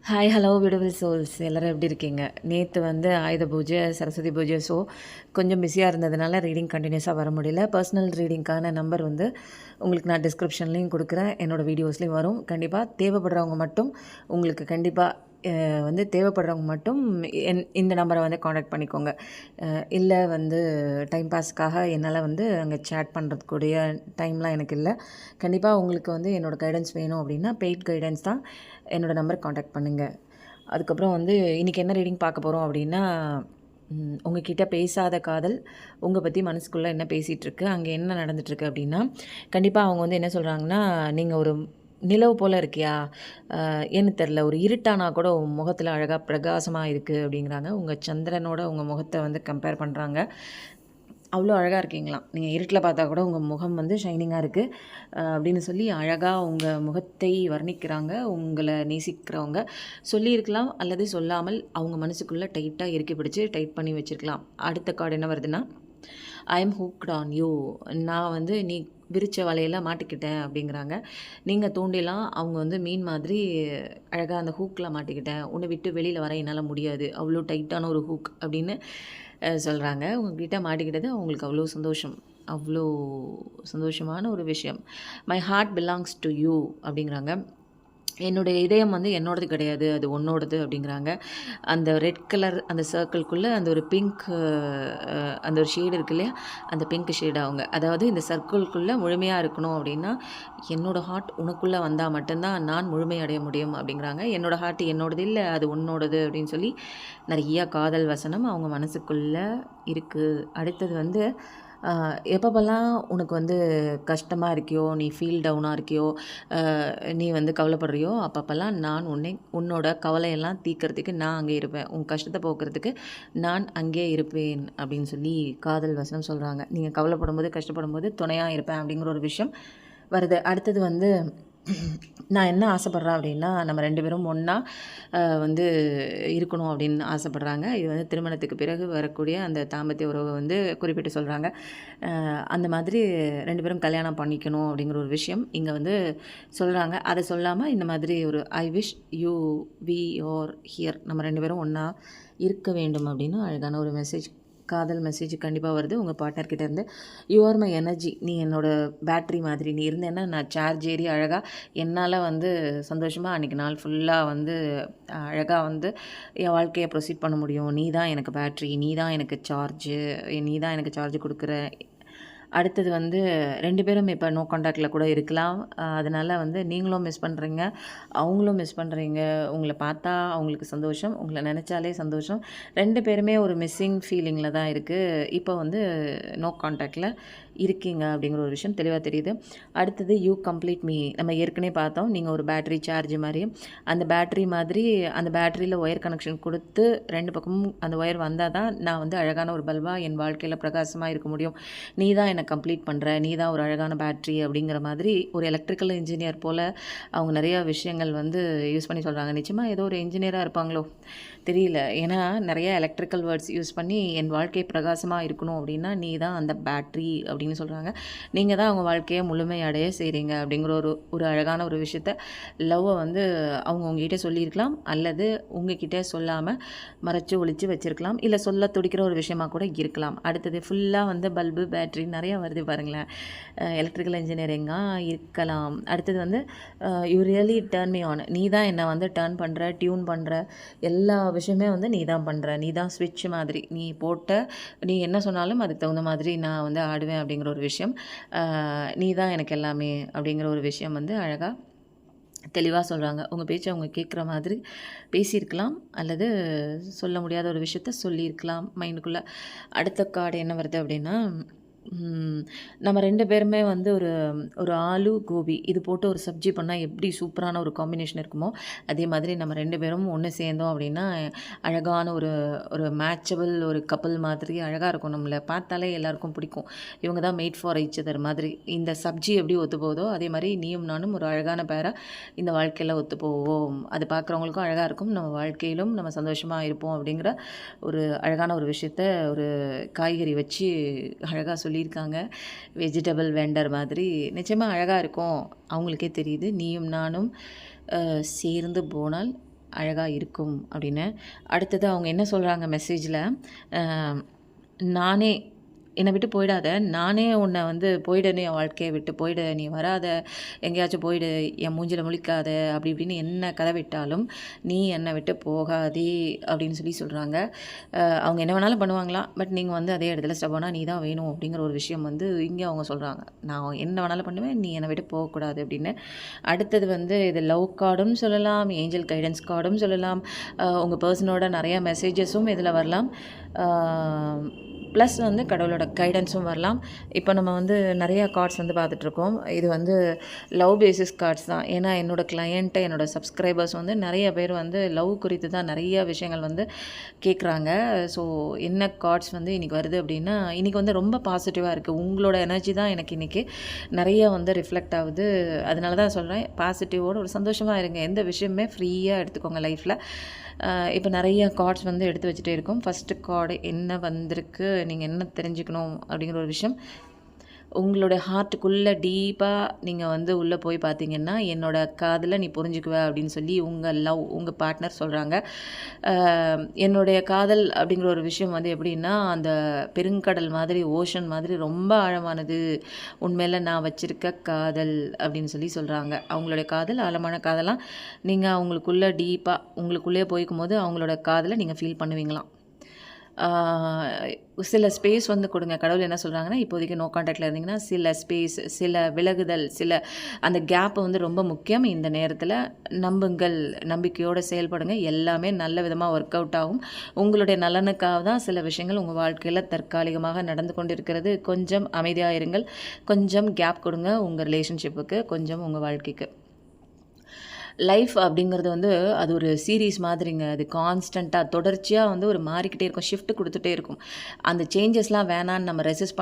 Hi hello beautiful souls எல்லோரும் எப்படி இருக்கீங்க? நேற்று ஆயுத பூஜை, சரஸ்வதி பூஜை. ஸோ கொஞ்சம் பிஸியாக இருந்ததுனால ரீடிங் கண்டினியூஸாக வர முடியல. பர்சனல் ரீடிங்க்கான நம்பர் உங்களுக்கு நான் டிஸ்கிரிப்ஷன்லேயும் கொடுக்குறேன், என்னோடய வீடியோஸ்லேயும் வரும். கண்டிப்பாக தேவைப்படுறவங்க மட்டும் உங்களுக்கு கண்டிப்பாக தேவைப்படுறவங்க மட்டும் இந்த நம்பரை காண்டாக்ட் பண்ணிக்கோங்க. இல்லை டைம் பாஸ்க்காக என்னால் அங்கே சேட் பண்ணுறதுக்கூடிய டைம்லாம் எனக்கு இல்லை. கண்டிப்பாக உங்களுக்கு என்னோடய கைடன்ஸ் வேணும் அப்படின்னா பெய்ட் கைடன்ஸ் தான், என்னோடய நம்பர் காண்டாக்ட் பண்ணுங்கள். அதுக்கப்புறம் இன்றைக்கி என்ன ரீடிங் பார்க்க போகிறோம் அப்படின்னா, உங்ககிட்ட பேசாத காதல் உங்கள் பற்றி மனசுக்குள்ளே என்ன பேசிகிட்ருக்கு, அங்கே என்ன நடந்துகிட்ருக்கு அப்படின்னா, கண்டிப்பாக அவங்க என்ன சொல்கிறாங்கன்னா, நீங்கள் ஒரு நிலவு போல் இருக்கியா, ஏன்னு தெரில, ஒரு இருட்டானா கூட உங்கள் முகத்தில் அழகாக பிரகாசமாக இருக்குது அப்படிங்கிறாங்க. உங்கள் சந்திரனோட உங்கள் முகத்தை கம்பேர் பண்ணுறாங்க. அவ்வளோ அழகாக இருக்கீங்களாம். நீங்கள் இருட்டில் பார்த்தா கூட உங்கள் முகம் ஷைனிங்காக இருக்குது அப்படின்னு சொல்லி அழகாக உங்கள் முகத்தை வர்ணிக்கிறாங்க. உங்களை நேசிக்கிறவங்க சொல்லியிருக்கலாம் அல்லது சொல்லாமல் அவங்க மனசுக்குள்ளே டைட்டாக இறுக்கி பிடிச்சி டைட் பண்ணி வச்சுருக்கலாம். அடுத்த கார்டு என்ன வருதுன்னா, I am hooked on you. நான் நீ விரிச்ச வலையில் மாட்டிக்கிட்டேன் அப்படிங்கிறாங்க. நீங்கள் தூண்டிலாம், அவங்க மீன் மாதிரி அழகாக அந்த ஹூக்கில் மாட்டிக்கிட்டேன், உன்னை விட்டு வெளியில் வர என்னால் முடியாது, அவ்வளோ டைட்டான ஒரு ஹூக் அப்படின்னு சொல்கிறாங்க. உங்ககிட்ட மாட்டிக்கிட்டது அவங்களுக்கு அவ்வளோ சந்தோஷம், அவ்வளோ சந்தோஷமான ஒரு விஷயம். My heart belongs to you அப்படிங்கிறாங்க. என்னுடைய இதயம் என்னோடது கிடையாது, அது உன்னோடது அப்படிங்கிறாங்க. அந்த ரெட் கலர் அந்த சர்க்கிள்குள்ளே அந்த ஒரு பிங்க் அந்த ஒரு ஷேடு இருக்கு இல்லையா, அந்த பிங்க் ஷேடு அவங்க. அதாவது இந்த சர்க்கிள்குள்ளே முழுமையாக இருக்கணும் அப்படின்னா, என்னோடய ஹார்ட் உனக்குள்ளே வந்தால் மட்டும்தான் நான் முழுமையடைய முடியும் அப்படிங்கிறாங்க. என்னோடய ஹார்ட் என்னோடது இல்லை, அது உன்னோடது அப்படின்னு சொல்லி நிறையா காதல் வசனம் அவங்க மனசுக்குள்ளே இருக்குது. அடுத்தது எப்பப்பெல்லாம் உனக்கு கஷ்டமாக இருக்கியோ, நீ ஃபீல் டவுனாக இருக்கியோ, நீ கவலைப்படுறியோ, அப்பப்பெல்லாம் நான் உன்னோட கவலையெல்லாம் தீர்க்கறதுக்கு நான் அங்கே இருப்பேன், உன் கஷ்டத்தை போக்குறதுக்கு நான் அங்கே இருப்பேன் அப்படின்னு சொல்லி காதல் வசனம் சொல்கிறாங்க. நீங்கள் கவலைப்படும்போது கஷ்டப்படும்போது துணையாக இருப்பேன் அப்படிங்கிற ஒரு விஷயம் வருது. அடுத்தது நான் என்ன ஆசைப்பட்றேன் அப்படின்னா, நம்ம 2 பேரும் ஒன்றா இருக்கணும் அப்படின்னு ஆசைப்பட்றாங்க. இது திருமணத்துக்கு பிறகு வரக்கூடிய அந்த தாம்பத்திய உறவை குறிப்பிட்டு சொல்கிறாங்க. அந்த மாதிரி 2 பேரும் கல்யாணம் பண்ணிக்கணும் அப்படிங்கிற ஒரு விஷயம் இங்கே சொல்கிறாங்க. அதை சொல்லாமல் இந்த மாதிரி ஒரு I wish you we are here, நம்ம 2 பேரும் ஒன்றா இருக்க வேண்டும் அப்படின்னு அழகான ஒரு மெசேஜ், காதல் மெசேஜ் கண்டிப்பாக வருது உங்கள் பார்ட்னர்கிட்டேருந்து. யூ ஆர் மை எனர்ஜி, நீ என்னோடய பேட்ரி மாதிரி நீ இருந்தேன்னா நான் சார்ஜ் ஏறி அழகாக என்னால் சந்தோஷமாக அன்றைக்கி நாள் ஃபுல்லாக அழகாக என் வாழ்க்கையை ப்ரொசீட் பண்ண முடியும். நீ தான் எனக்கு பேட்ரி, நீ தான் எனக்கு சார்ஜ் கொடுக்குற. அடுத்தது 2 பேரும் இப்போ நோ காண்டாக்டில் கூட இருக்கலாம். அதனால் நீங்களும் மிஸ் பண்ணுறீங்க, அவங்களும் மிஸ் பண்ணுறீங்க. உங்களை பார்த்தா அவங்களுக்கு சந்தோஷம், உங்களை நினச்சாலே சந்தோஷம். 2 பேருமே ஒரு மிஸ்ஸிங் ஃபீலிங்கில் தான் இருக்குது. இப்போ நோ காண்டாக்டில் இருக்கீங்க அப்படிங்கிற ஒரு விஷயம் தெளிவாக தெரியுது. அடுத்தது யூ கம்ப்ளீட் மீ, நம்ம ஏற்கனவே பார்த்தோம். நீங்கள் ஒரு பேட்ரி சார்ஜ் மாதிரி, அந்த பேட்ரி மாதிரி அந்த பேட்டரியில் ஒயர் கனெக்ஷன் கொடுத்து 2 பக்கமும் அந்த ஒயர் வந்தால் தான் நான் அழகான ஒரு பல்பாக என் வாழ்க்கையில் பிரகாசமாக இருக்க முடியும். நீ தான் என்னை கம்ப்ளீட் பண்ணுற, நீ தான் ஒரு அழகான பேட்ரி அப்படிங்கிற மாதிரி ஒரு எலக்ட்ரிக்கல் இன்ஜினியர் போல் அவங்க நிறையா விஷயங்கள் யூஸ் பண்ணி சொல்கிறாங்க. நிச்சயமாக ஏதோ ஒரு இன்ஜினியராக இருப்பாங்களோ தெரியல. ஏன்னா நிறைய எலக்ட்ரிக்கல் வேர்ட்ஸ் யூஸ் பண்ணி என் வாழ்க்கை பிரகாசமாக இருக்கணும் அப்படின்னா நீ தான் அந்த பேட்ரி அப்படின்னு சொல்கிறாங்க. நீங்கள் தான் அவங்க வாழ்க்கையை முழுமையடைய செய்கிறீங்க அப்படிங்கிற ஒரு அழகான ஒரு விஷயத்த லவ்வை அவங்க உங்ககிட்ட சொல்லியிருக்கலாம், அல்லது உங்ககிட்ட சொல்லாமல் மறைச்சி ஒழிச்சு வச்சுருக்கலாம், இல்லை சொல்ல துடிக்கிற ஒரு விஷயமா கூட இருக்கலாம். அடுத்தது ஃபுல்லாக பல்பு பேட்ரி நிறையா வருது பாருங்களேன். எலக்ட்ரிக்கல் இன்ஜினியரிங்காக இருக்கலாம். அடுத்தது you really turn me on, நீ தான் என்னை டர்ன் பண்ணுற, டியூன் பண்ணுற, எல்லா விஷயமே நீ தான் பண்ணுற, நீ தான் ஸ்விட்ச் மாதிரி, நீ போட்ட நீ என்ன சொன்னாலும் அதுக்கு தகுந்த மாதிரி நான் ஆடுவேன் அப்படிங்கிற ஒரு விஷயம். நீ தான் எனக்கு எல்லாமே அப்படிங்கிற ஒரு விஷயம் அழகாக தெளிவாக சொல்கிறாங்க. உங்கள் பேச்சை அவங்க கேட்குற மாதிரி பேசியிருக்கலாம், அல்லது சொல்ல முடியாத ஒரு விஷயத்த சொல்லியிருக்கலாம் மைண்டுக்குள்ளே. அடுத்த கார்டு என்ன வருது அப்படின்னா, நம்ம 2 பேருமே ஒரு ஒரு ஆலு கோபி இது போட்டு ஒரு சப்ஜி பண்ணால் எப்படி சூப்பரான ஒரு காம்பினேஷன் இருக்குமோ, அதே மாதிரி நம்ம 2 பேரும் ஒன்று சேர்ந்தோம் அப்படின்னா அழகான ஒரு ஒரு மேட்சபிள் ஒரு கப்பல் மாதிரி அழகாக இருக்கும். நம்மளை பார்த்தாலே எல்லாருக்கும் பிடிக்கும். இவங்க தான் மேட் ஃபார் ஈச் அதர் மாதிரி. இந்த சப்ஜி எப்படி ஒத்து போகுதோ அதே மாதிரி நீயும் நானும் ஒரு அழகான பேராக இந்த வாழ்க்கையில் ஒத்து போவோம். அது பார்க்குறவங்களுக்கும் அழகாக இருக்கும், நம்ம வாழ்க்கையிலும் நம்ம சந்தோஷமாக இருப்போம் அப்படிங்கிற ஒரு அழகான ஒரு விஷயத்த ஒரு காய்கறி வச்சு அழகாக சொல்லியிருக்காங்க. வெஜிடபிள் வெண்டர் மாதிரி நிச்சயமாக அழகாக இருக்கும், அவங்களுக்கே தெரியுது. நீயும் நானும் சேர்ந்து போனால் அழகாக இருக்கும் அப்படின்னு. அடுத்தது அவங்க என்ன சொல்கிறாங்க மெசேஜில், நானே என்னை விட்டு போயிடாத, நானே உன்னை வந்து போயிடணும், என் வாழ்க்கையை விட்டு போயிடு, நீ வராத, எங்கேயாச்சும் போயிடு, என் மூஞ்சில் முழிக்காத, அப்படி இப்படின்னு என்ன கதை விட்டாலும் நீ என்னை விட்டு போகாதே அப்படின்னு சொல்லி சொல்கிறாங்க. அவங்க என்ன வேணாலும் பண்ணுவாங்களாம், பட் நீங்கள் வந்து அதே இடத்துல ஸ்டப்பானா நீ தான் வேணும் அப்படிங்கிற ஒரு விஷயம் வந்து இங்கே அவங்க சொல்கிறாங்க. நான் என்ன வேணாலும் பண்ணுவேன், நீ என்னை விட்டு போகக்கூடாது அப்படின்னு. அடுத்தது வந்து இது லவ் கார்டும் சொல்லலாம், ஏஞ்சல் கைடன்ஸ் கார்டும் சொல்லலாம், உங்கள் பர்சனோட நிறையா மெசேஜஸும் இதில் வரலாம், ப்ளஸ் வந்து கடவுளோட கைடன்ஸும் வரலாம். இப்போ நம்ம வந்து நிறையா கார்ட்ஸ் வந்து பார்த்துட்ருக்கோம். இது வந்து லவ் பேசிஸ் கார்ட்ஸ் தான். ஏன்னா என்னோடய கிளையண்ட்டு, என்னோடய சப்ஸ்கிரைபர்ஸ் வந்து நிறைய பேர் வந்து லவ் குறித்து தான் நிறைய விஷயங்கள் வந்து கேட்குறாங்க. ஸோ என்ன கார்ட்ஸ் வந்து இன்றைக்கி வருது அப்படின்னா, இன்றைக்கி வந்து ரொம்ப பாசிட்டிவாக இருக்குது. உங்களோட எனர்ஜி தான் எனக்கு இன்றைக்கி நிறைய வந்து ரிஃப்ளெக்ட் ஆகுது. அதனால தான் சொல்கிறேன், பாசிட்டிவோட ஒரு சந்தோஷமாக இருங்க. எந்த விஷயமே ஃப்ரீயாக எடுத்துக்கோங்க லைஃப்பில். இப்போ நிறைய கார்ட்ஸ் வந்து எடுத்து வச்சுட்டே இருக்கோம். ஃபஸ்ட்டு கார்டு என்ன வந்திருக்கு, நீங்கள் என்ன தெரிஞ்சுக்கணும் அப்படிங்கிற ஒரு விஷயம், உங்களோட ஹார்ட்டுக்குள்ளே டீப்பாக நீங்கள் வந்து உள்ளே போய் பார்த்தீங்கன்னா, என்னோடய காதலை நீ புரிஞ்சுக்குவ அப்படின்னு சொல்லி உங்கள் பார்ட்னர் சொல்கிறாங்க. என்னுடைய காதல் அப்படிங்கிற ஒரு விஷயம் வந்து எப்படின்னா, அந்த பெருங்கடல் மாதிரி, ஓஷன் மாதிரி ரொம்ப ஆழமானது, உண்மையில் நான் வச்சுருக்க காதல் அப்படின்னு சொல்லி சொல்கிறாங்க. அவங்களுடைய காதல் ஆழமான காதலாம். நீங்கள் அவங்களுக்குள்ளே டீப்பாக உங்களுக்குள்ளே போய்க்கும்போது அவங்களோட காதலை நீங்கள் ஃபீல் பண்ணுவீங்களாம். சில ஸ்பேஸ் வந்து கொடுங்க. கடவுள் என்ன சொல்கிறாங்கன்னா, இப்போதைக்கு நோ கான்டாக்டில் இருந்தீங்கன்னா சில ஸ்பேஸ், சில விலகுதல், சில அந்த கேப் வந்து ரொம்ப முக்கியம். இந்த நேரத்தில் நம்புங்கள், நம்பிக்கையோடு செயல்படுங்க. எல்லாமே நல்ல விதமாக ஒர்க் அவுட் ஆகும். உங்களுடைய நலனுக்காக தான் சில விஷயங்கள் உங்கள் வாழ்க்கையில் தற்காலிகமாக நடந்து கொண்டிருக்கிறது. கொஞ்சம் அமைதியாக இருங்கள், கொஞ்சம் கேப் கொடுங்க உங்கள் ரிலேஷன்ஷிப்புக்கு, கொஞ்சம் உங்கள் வாழ்க்கைக்கு. லைஃப் அப்படிங்கிறது வந்து அது ஒரு சீரீஸ் மாதிரிங்க. அது கான்ஸ்டண்ட்டாக தொடர்ச்சியாக வந்து ஒரு மாறிக்கிட்டே இருக்கும், ஷிஃப்ட் கொடுத்துட்டே இருக்கும். அந்த சேஞ்சஸ்லாம் வேணான்னு நம்ம ரெசிஸ்ட்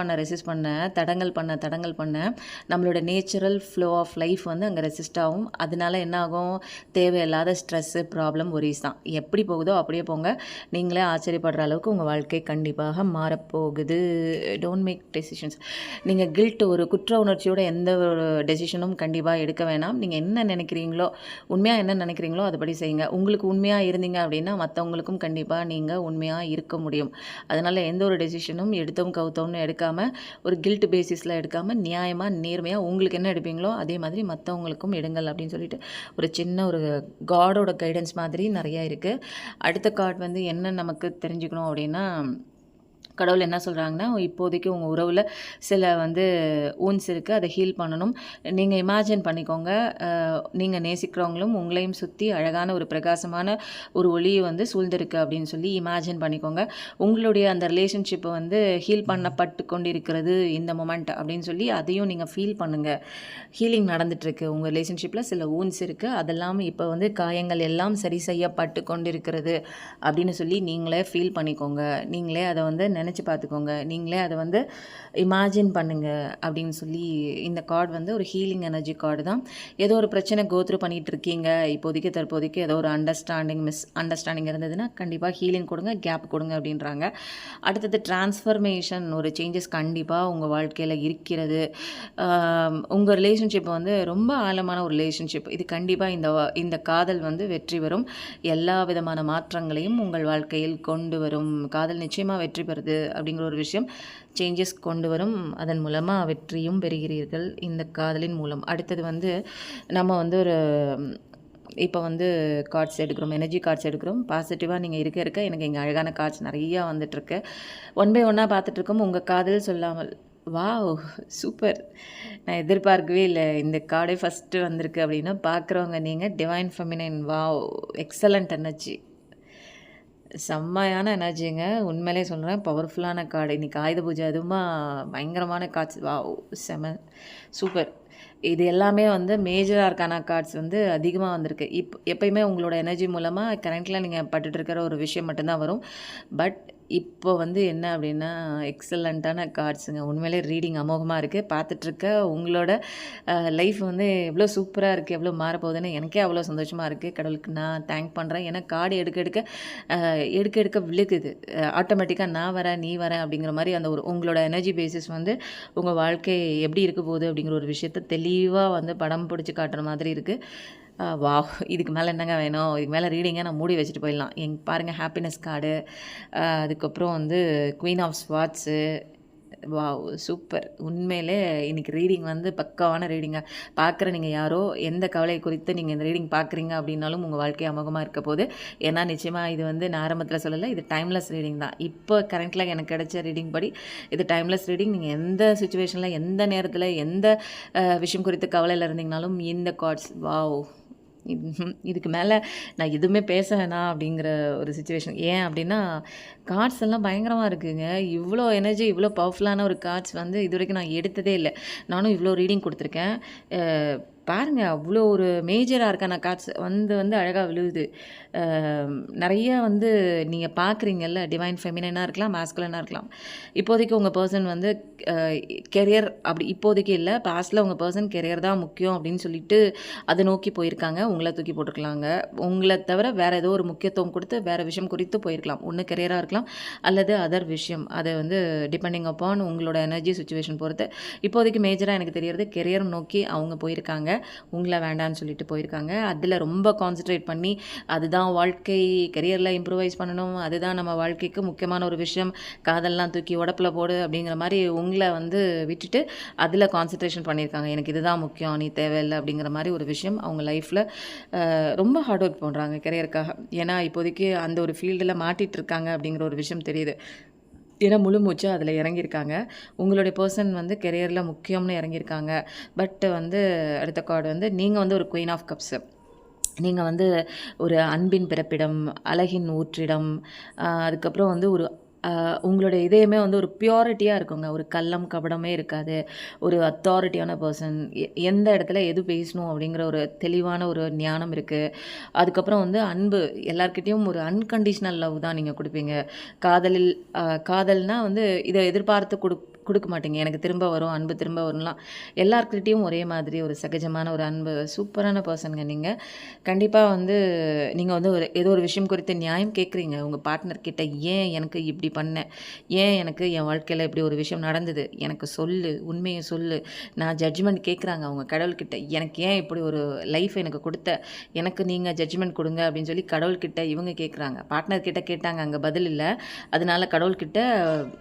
பண்ண தடங்கல் பண்ண நம்மளோட நேச்சுரல் ஃப்ளோ ஆஃப் லைஃப் வந்து அங்கே ரெசிஸ்ட் ஆகும். அதனால என்ன ஆகும், தேவையில்லாத ஸ்ட்ரெஸ்ஸு, ப்ராப்ளம், ஒரீஸ் தான். எப்படி போகுதோ அப்படியே போங்க. நீங்களே ஆச்சரியப்படுற அளவுக்கு உங்கள் வாழ்க்கை கண்டிப்பாக மாறப்போகுது. Don't make decisions. நீங்கள் கில்ட், ஒரு குற்ற உணர்ச்சியோட எந்த ஒரு டெசிஷனும் கண்டிப்பாக எடுக்க வேணாம். நீங்கள் என்ன நினைக்கிறீங்களோ, உண்மையாக என்ன நினைக்கிறீங்களோ அதுபடி செய்யுங்க. உங்களுக்கு உண்மையாக இருந்தீங்க அப்படின்னா மற்றவங்களுக்கும் கண்டிப்பாக நீங்கள் உண்மையாக இருக்க முடியும். அதனால் எந்த ஒரு டெசிஷனும் எடுத்தோம் கவுத்தோம்னு எடுக்காமல், ஒரு கில்ட் பேசிஸில் எடுக்காமல், நியாயமாக நேர்மையாக உங்களுக்கு என்ன எடுப்பீங்களோ அதே மாதிரி மற்றவங்களுக்கும் எடுங்கள் அப்படின்னு சொல்லிட்டு ஒரு சின்ன ஒரு காடோட கைடன்ஸ் மாதிரி நிறையா இருக்குது. அடுத்த கார்டு வந்து என்ன நமக்கு தெரிஞ்சுக்கணும் அப்படின்னா, கடவுள் என்ன சொல்கிறாங்கன்னா, இப்போதைக்கு உங்கள் உறவில் சில வந்து ஊன்ஸ் இருக்குது, அதை ஹீல் பண்ணணும். நீங்கள் இமேஜின் பண்ணிக்கோங்க, நீங்கள் நேசிக்கிறவங்களும் உங்களையும் சுற்றி அழகான ஒரு பிரகாசமான ஒரு ஒளியை வந்து சூழ்ந்திருக்கு அப்படின்னு சொல்லி இமேஜின் பண்ணிக்கோங்க. உங்களுடைய அந்த ரிலேஷன்ஷிப்பை வந்து ஹீல் பண்ணப்பட்டு கொண்டிருக்கிறது இந்த மொமெண்ட் அப்படின்னு சொல்லி அதையும் நீங்கள் ஃபீல் பண்ணுங்கள். ஹீலிங் நடந்துகிட்ருக்கு, உங்கள் ரிலேஷன்ஷிப்பில் சில ஊன்ஸ் இருக்குது, அதெல்லாம் இப்போ வந்து காயங்கள் எல்லாம் சரி செய்யப்பட்டு கொண்டிருக்கிறது அப்படின்னு சொல்லி நீங்களே ஃபீல் பண்ணிக்கோங்க. நீங்களே அதை வந்து நினச்சி பார்த்துக்கோங்க. நீங்களே அதை வந்து இமேஜின் பண்ணுங்கள் அப்படின்னு சொல்லி இந்த கார்டு வந்து ஒரு ஹீலிங் எனர்ஜி கார்டு தான். ஏதோ ஒரு பிரச்சனை கோத்ரூ பண்ணிகிட்டு இருக்கீங்க, இப்போதைக்கு தற்போதைக்கு ஏதோ ஒரு மிஸ் அண்டர்ஸ்டாண்டிங் இருந்ததுன்னா கண்டிப்பாக ஹீலிங் கொடுங்க, கேப் கொடுங்க அப்படின்றாங்க. அடுத்தது டிரான்ஸ்ஃபர்மேஷன், ஒரு சேஞ்சஸ் கண்டிப்பாக உங்கள் வாழ்க்கையில் இருக்கிறது. உங்கள் ரிலேஷன்ஷிப் வந்து ரொம்ப ஆழமான ஒரு ரிலேஷன்ஷிப். இது கண்டிப்பாக இந்த காதல் வந்து வெற்றி பெறும். எல்லா விதமான மாற்றங்களையும் உங்கள் வாழ்க்கையில் கொண்டு வரும். காதல் நிச்சயமாக வெற்றி பெறுது அப்படிங்கிற ஒரு விஷயம், சேஞ்சஸ் கொண்டு வரும். அதன் மூலமாக வெற்றியும் பெறுகிறீர்கள் இந்த காதலின் மூலம். அடுத்தது வந்து நம்ம வந்து ஒரு இப்போ வந்து கார்ட்ஸ் எடுக்கிறோம், எனர்ஜி கார்ட்ஸ் எடுக்கிறோம். பாசிட்டிவாக நீங்கள் இருக்க எனக்கு இங்கே அழகான கார்ட்ஸ் நிறையா வந்துட்டுருக்கு. ஒன் பை ஒன்னாக பார்த்துட்ருக்கோம். உங்கள் காதல் சொல்லாமல். Wow, super. நான் எதிர்பார்க்கவே இல்லை இந்த கார்டே ஃபஸ்ட்டு வந்திருக்கு அப்படின்னா. பார்க்குறவங்க நீங்கள் divine feminine. Wow, excellent energy, செம்மையான எனர்ஜிங்க. உண்மையிலே சொல்கிறேன், பவர்ஃபுல்லான கார்டு. இன்றைக்கி ஆயுத பூஜை அதுவுமா பயங்கரமான கார்ட்ஸ். வாவ், செம சூப்பர். இது எல்லாமே வந்து மேஜர் ஆர்கானா கார்ட்ஸ் வந்து அதிகமாக வந்திருக்கு. எப்பயுமே உங்களோட எனர்ஜி மூலமாக கரண்ட்டில் நீங்கள் பட்டுட்டு இருக்கிற ஒரு விஷயம் மட்டும்தான் வரும். பட் இப்போ வந்து என்ன அப்படின்னா, எக்ஸலண்ட்டான கார்ட்ஸுங்க. உண்மையிலே ரீடிங் அமோகமாக இருக்குது. பார்த்துட்ருக்க உங்களோட லைஃப் வந்து எவ்வளோ சூப்பராக இருக்குது, எவ்வளோ மாறப்போகுதுன்னு எனக்கே அவ்வளோ சந்தோஷமாக இருக்குது. கடவுளுக்கு நான் தேங்க் பண்ணுறேன். ஏன்னா கார்டு எடுக்க விழுகுது. ஆட்டோமேட்டிக்காக நான் வரேன், நீ வரேன் அப்படிங்கிற மாதிரி அந்த ஒரு உங்களோட எனர்ஜி பேசிஸ் வந்து உங்கள் வாழ்க்கை எப்படி இருக்க போகுது அப்படிங்கிற ஒரு விஷயத்த தெளிவாக வந்து படம் பிடிச்சி காட்டுற மாதிரி இருக்குது. வாவ்! இதுக்கு மேல என்னங்க வேணும்? இதுக்கு மேல ரீடிங்க நான் மூடி வச்சுட்டு போயிடலாம். பாருங்க ஹாப்பினஸ் கார்டு, அதுக்கப்புறம் வந்து குயின் ஆஃப் ஸ்வார்ட்ஸு. வாவ்! சூப்பர். உண்மையிலே இன்னைக்கு ரீடிங் வந்து பக்காவான ரீடிங்கா. பார்க்குற நீங்க யாரோ, எந்த கவலை குறித்து நீங்க இந்த ரீடிங் பார்க்குறீங்க அப்படின்னாலும் உங்க வாழ்க்கை அமோகமா இருக்க போது. ஏன்னா நிச்சயமா இது வந்து நான் ஆரம்பத்தில சொல்லல. இது டைம்லெஸ் ரீடிங் தான். இப்போ கரண்ட்ல எனக்கு கிடைச்ச ரீடிங் படி இது டைம்லெஸ் ரீடிங். நீங்க எந்த சிச்சுவேஷன்ல, எந்த நேரத்தில, எந்த விஷயம் குறித்து கவலையில இருந்தீங்கனாலும் இந்த கார்ட்ஸ் வாவ்! இதுக்கு மேல நான் எதுவுமே பேச வேணாம் அப்படிங்கிற ஒரு சிச்சுவேஷன். ஏன் அப்படின்னா, கார்ட்ஸ் எல்லாம் பயங்கரமா இருக்குங்க. இவ்வளோ எனர்ஜி, இவ்வளோ பவர்ஃபுல்லான ஒரு கார்ட்ஸ் வந்து இதுவரைக்கும் நான் எடுத்ததே இல்ல. நானும் இவ்வளோ ரீடிங் குடுத்துருக்கேன். அ பாருங்க அவ்வளோ ஒரு மேஜரா இருக்கான கார்ட்ஸ் வந்து வந்து அழகா விழுவுது. அ நெறைய வந்து நீங்க பார்க்குறீங்கல்ல, டிவைன் ஃபெமினைனா இருக்கலாம், மாஸ்குலினா இருக்கலாம். இப்போதைக்கு உங்க பெர்சன் வந்து அ கெரியர் அப்படி இப்போதைக்கு இல்ல. பாஸ்ட்ல உங்க பெர்சன் கெரியர் தான் முக்கியம் அப்படின்னு சொல்லிட்டு அத நோக்கி போயிருக்காங்க. உங்கள தூக்கி போட்டுருக்கலாங்க. உங்கள தவிர வேற ஏதோ ஒரு முக்கியத்துவம் குடுத்து வேற விஷயம் குறித்து போயிருக்கலாம். ஒண்ணு கெரியரா இருக்கலாம், அல்லது அதர் விஷயம். அது வந்து டிபெண்டிங் அப்பான் உங்களோட எனர்ஜி சிச்சுவேஷன் பொறுத்து. இப்போதைக்கு மேஜரா எனக்கு தெரியறது கெரியர் நோக்கி அவங்க போயிருக்காங்க. உங்கள வேண்டான்னு சொல்லிட்டு போயிருக்காங்க. அதில ரொம்ப கான்சன்ட்ரேட் பண்ணி, அதுதான் வாழ்க்கை, கெரியர்ல இம்ப்ரூவைஸ் பண்ணணும். அதுதான் நம்ம வாழ்க்கைக்கு முக்கியமான ஒரு விஷயம். காதல்லாம் தூக்கி உடப்புல போடு அப்படிங்கிற மாரி உங்கள வந்து விட்டுட்டு, அதில கான்சன்ட்ரேஷன் பண்ணியிருக்காங்க. எனக்கு இதுதான் முக்கியம், நீ தேவையில்ல அப்படிங்கிற மாரி ஒரு விஷயம் அவங்க லைஃப்ல ரொம்ப ஹார்ட் ஒர்க் பண்றாங்க கெரியருக்காக. ஏன்னா, இப்போதைக்கு அந்த ஒரு ஃபீல்டுல மாட்டிட்டு இருக்காங்க அப்படிங்கிற ஒரு விஷயம் தெரியுது. ஏன்னா முழு மூச்சா அதில இறங்கியிருக்காங்க. உங்களுடைய பெர்சன் வந்து கெரியர்ல முக்கியம்னு இறங்கியிருக்காங்க. பட் வந்து அடுத்த கார்டு வந்து நீங்க வந்து ஒரு குயின் ஆஃப் கப்ஸு. நீங்க வந்து ஒரு அன்பின் பிறப்பிடம், அழகின் ஊற்றிடம், அதுக்கப்புறம் வந்து ஒரு உங்களுடைய இதயமே வந்து ஒரு பியூரிட்டியா இருக்குங்க. ஒரு கள்ளம், கபடமே இருக்காது. ஒரு அத்தாரிட்டியான பெர்சன். எந்த இடத்துல எது பேசணும் அப்படிங்கிற ஒரு தெளிவான ஒரு ஞானம் இருக்கு. அதுக்கப்புறம் வந்து அன்பு. எல்லார்கிட்டயும் ஒரு அன்கண்டிஷனல் லவ் தான் நீங்க குடுப்பீங்க. காதலில் காதல்னா வந்து இத எதிர்பார்த்து குடுக்க மாட்டீங்க. எனக்கு திரும்ப வரும், அன்பு திரும்ப வரும்லாம். எல்லார்கிட்டயும் ஒரே மாதிரி ஒரு சகஜமான ஒரு அன்பு. சூப்பரான பெர்சன்ங்க நீங்க. கண்டிப்பா வந்து நீங்க வந்து ஏதோ ஒரு விஷயம் குறித்து நியாயம் கேட்குறீங்க. உங்க பார்ட்னர் கிட்ட. ஏன் எனக்கு இப்படி பண்ண? ஏன் எனக்கு என் வாழ்க்கையில இப்படி ஒரு விஷயம் நடந்தது? எனக்கு சொல்லு. உண்மைய சொல்லு. நான் ஜட்ஜ்மெண்ட் கேட்குறாங்க அவங்க கடவுள்கிட்ட. எனக்கு ஏன் இப்படி ஒரு லைஃப் எனக்கு குடுத்த? எனக்கு நீங்க ஜட்ஜ்மெண்ட் குடுங்க அப்படின்னு சொல்லி கடவுள்கிட்ட இவங்க கேட்குறாங்க. பார்ட்னர் கிட்ட கேட்டாங்க. அங்க பதில் இல்ல. அதனால கடவுள்கிட்ட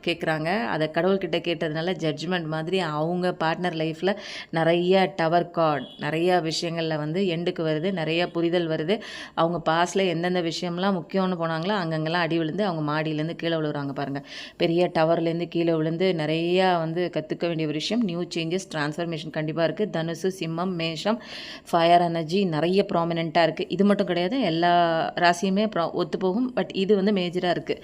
கேட்குறாங்க. அத கடவுள்கிட்ட கேட்டதுனால ஜட்ஜ்மெண்ட் மாதிரி அவங்க பார்ட்னர் லைஃப்ல நெறைய டவர் கார்ட், நெறைய விஷயங்கள்ல வந்து எண்டுக்கு வருது. நெறைய புரிதல் வருது. அவங்க பாஸ்ட்ல எந்தெந்த விஷயம்லாம் முக்கியம்னு போனாங்களோ, அங்கங்கலாம் அடி விழுந்து அவங்க மாடியிலேருந்து கீழ விழுகுறாங்க பாருங்க. பெரிய டவர்லேருந்து கீழ விழுந்து நெறையா வந்து கத்துக்க வேண்டிய ஒரு விஷயம். நியூ சேஞ்சஸ், டிரான்ஸ்ஃபர்மேஷன் கண்டிப்பா இருக்கு. தனுசு, சிம்மம், மேஷம், ஃபயர் எனர்ஜி நெறைய ப்ராமினென்ட்டா இருக்கு. இது மட்டும் கிடையாது. எல்லா ராசியுமே ஒத்துப்போகும். பட் இது வந்து மேஜரா இருக்கு.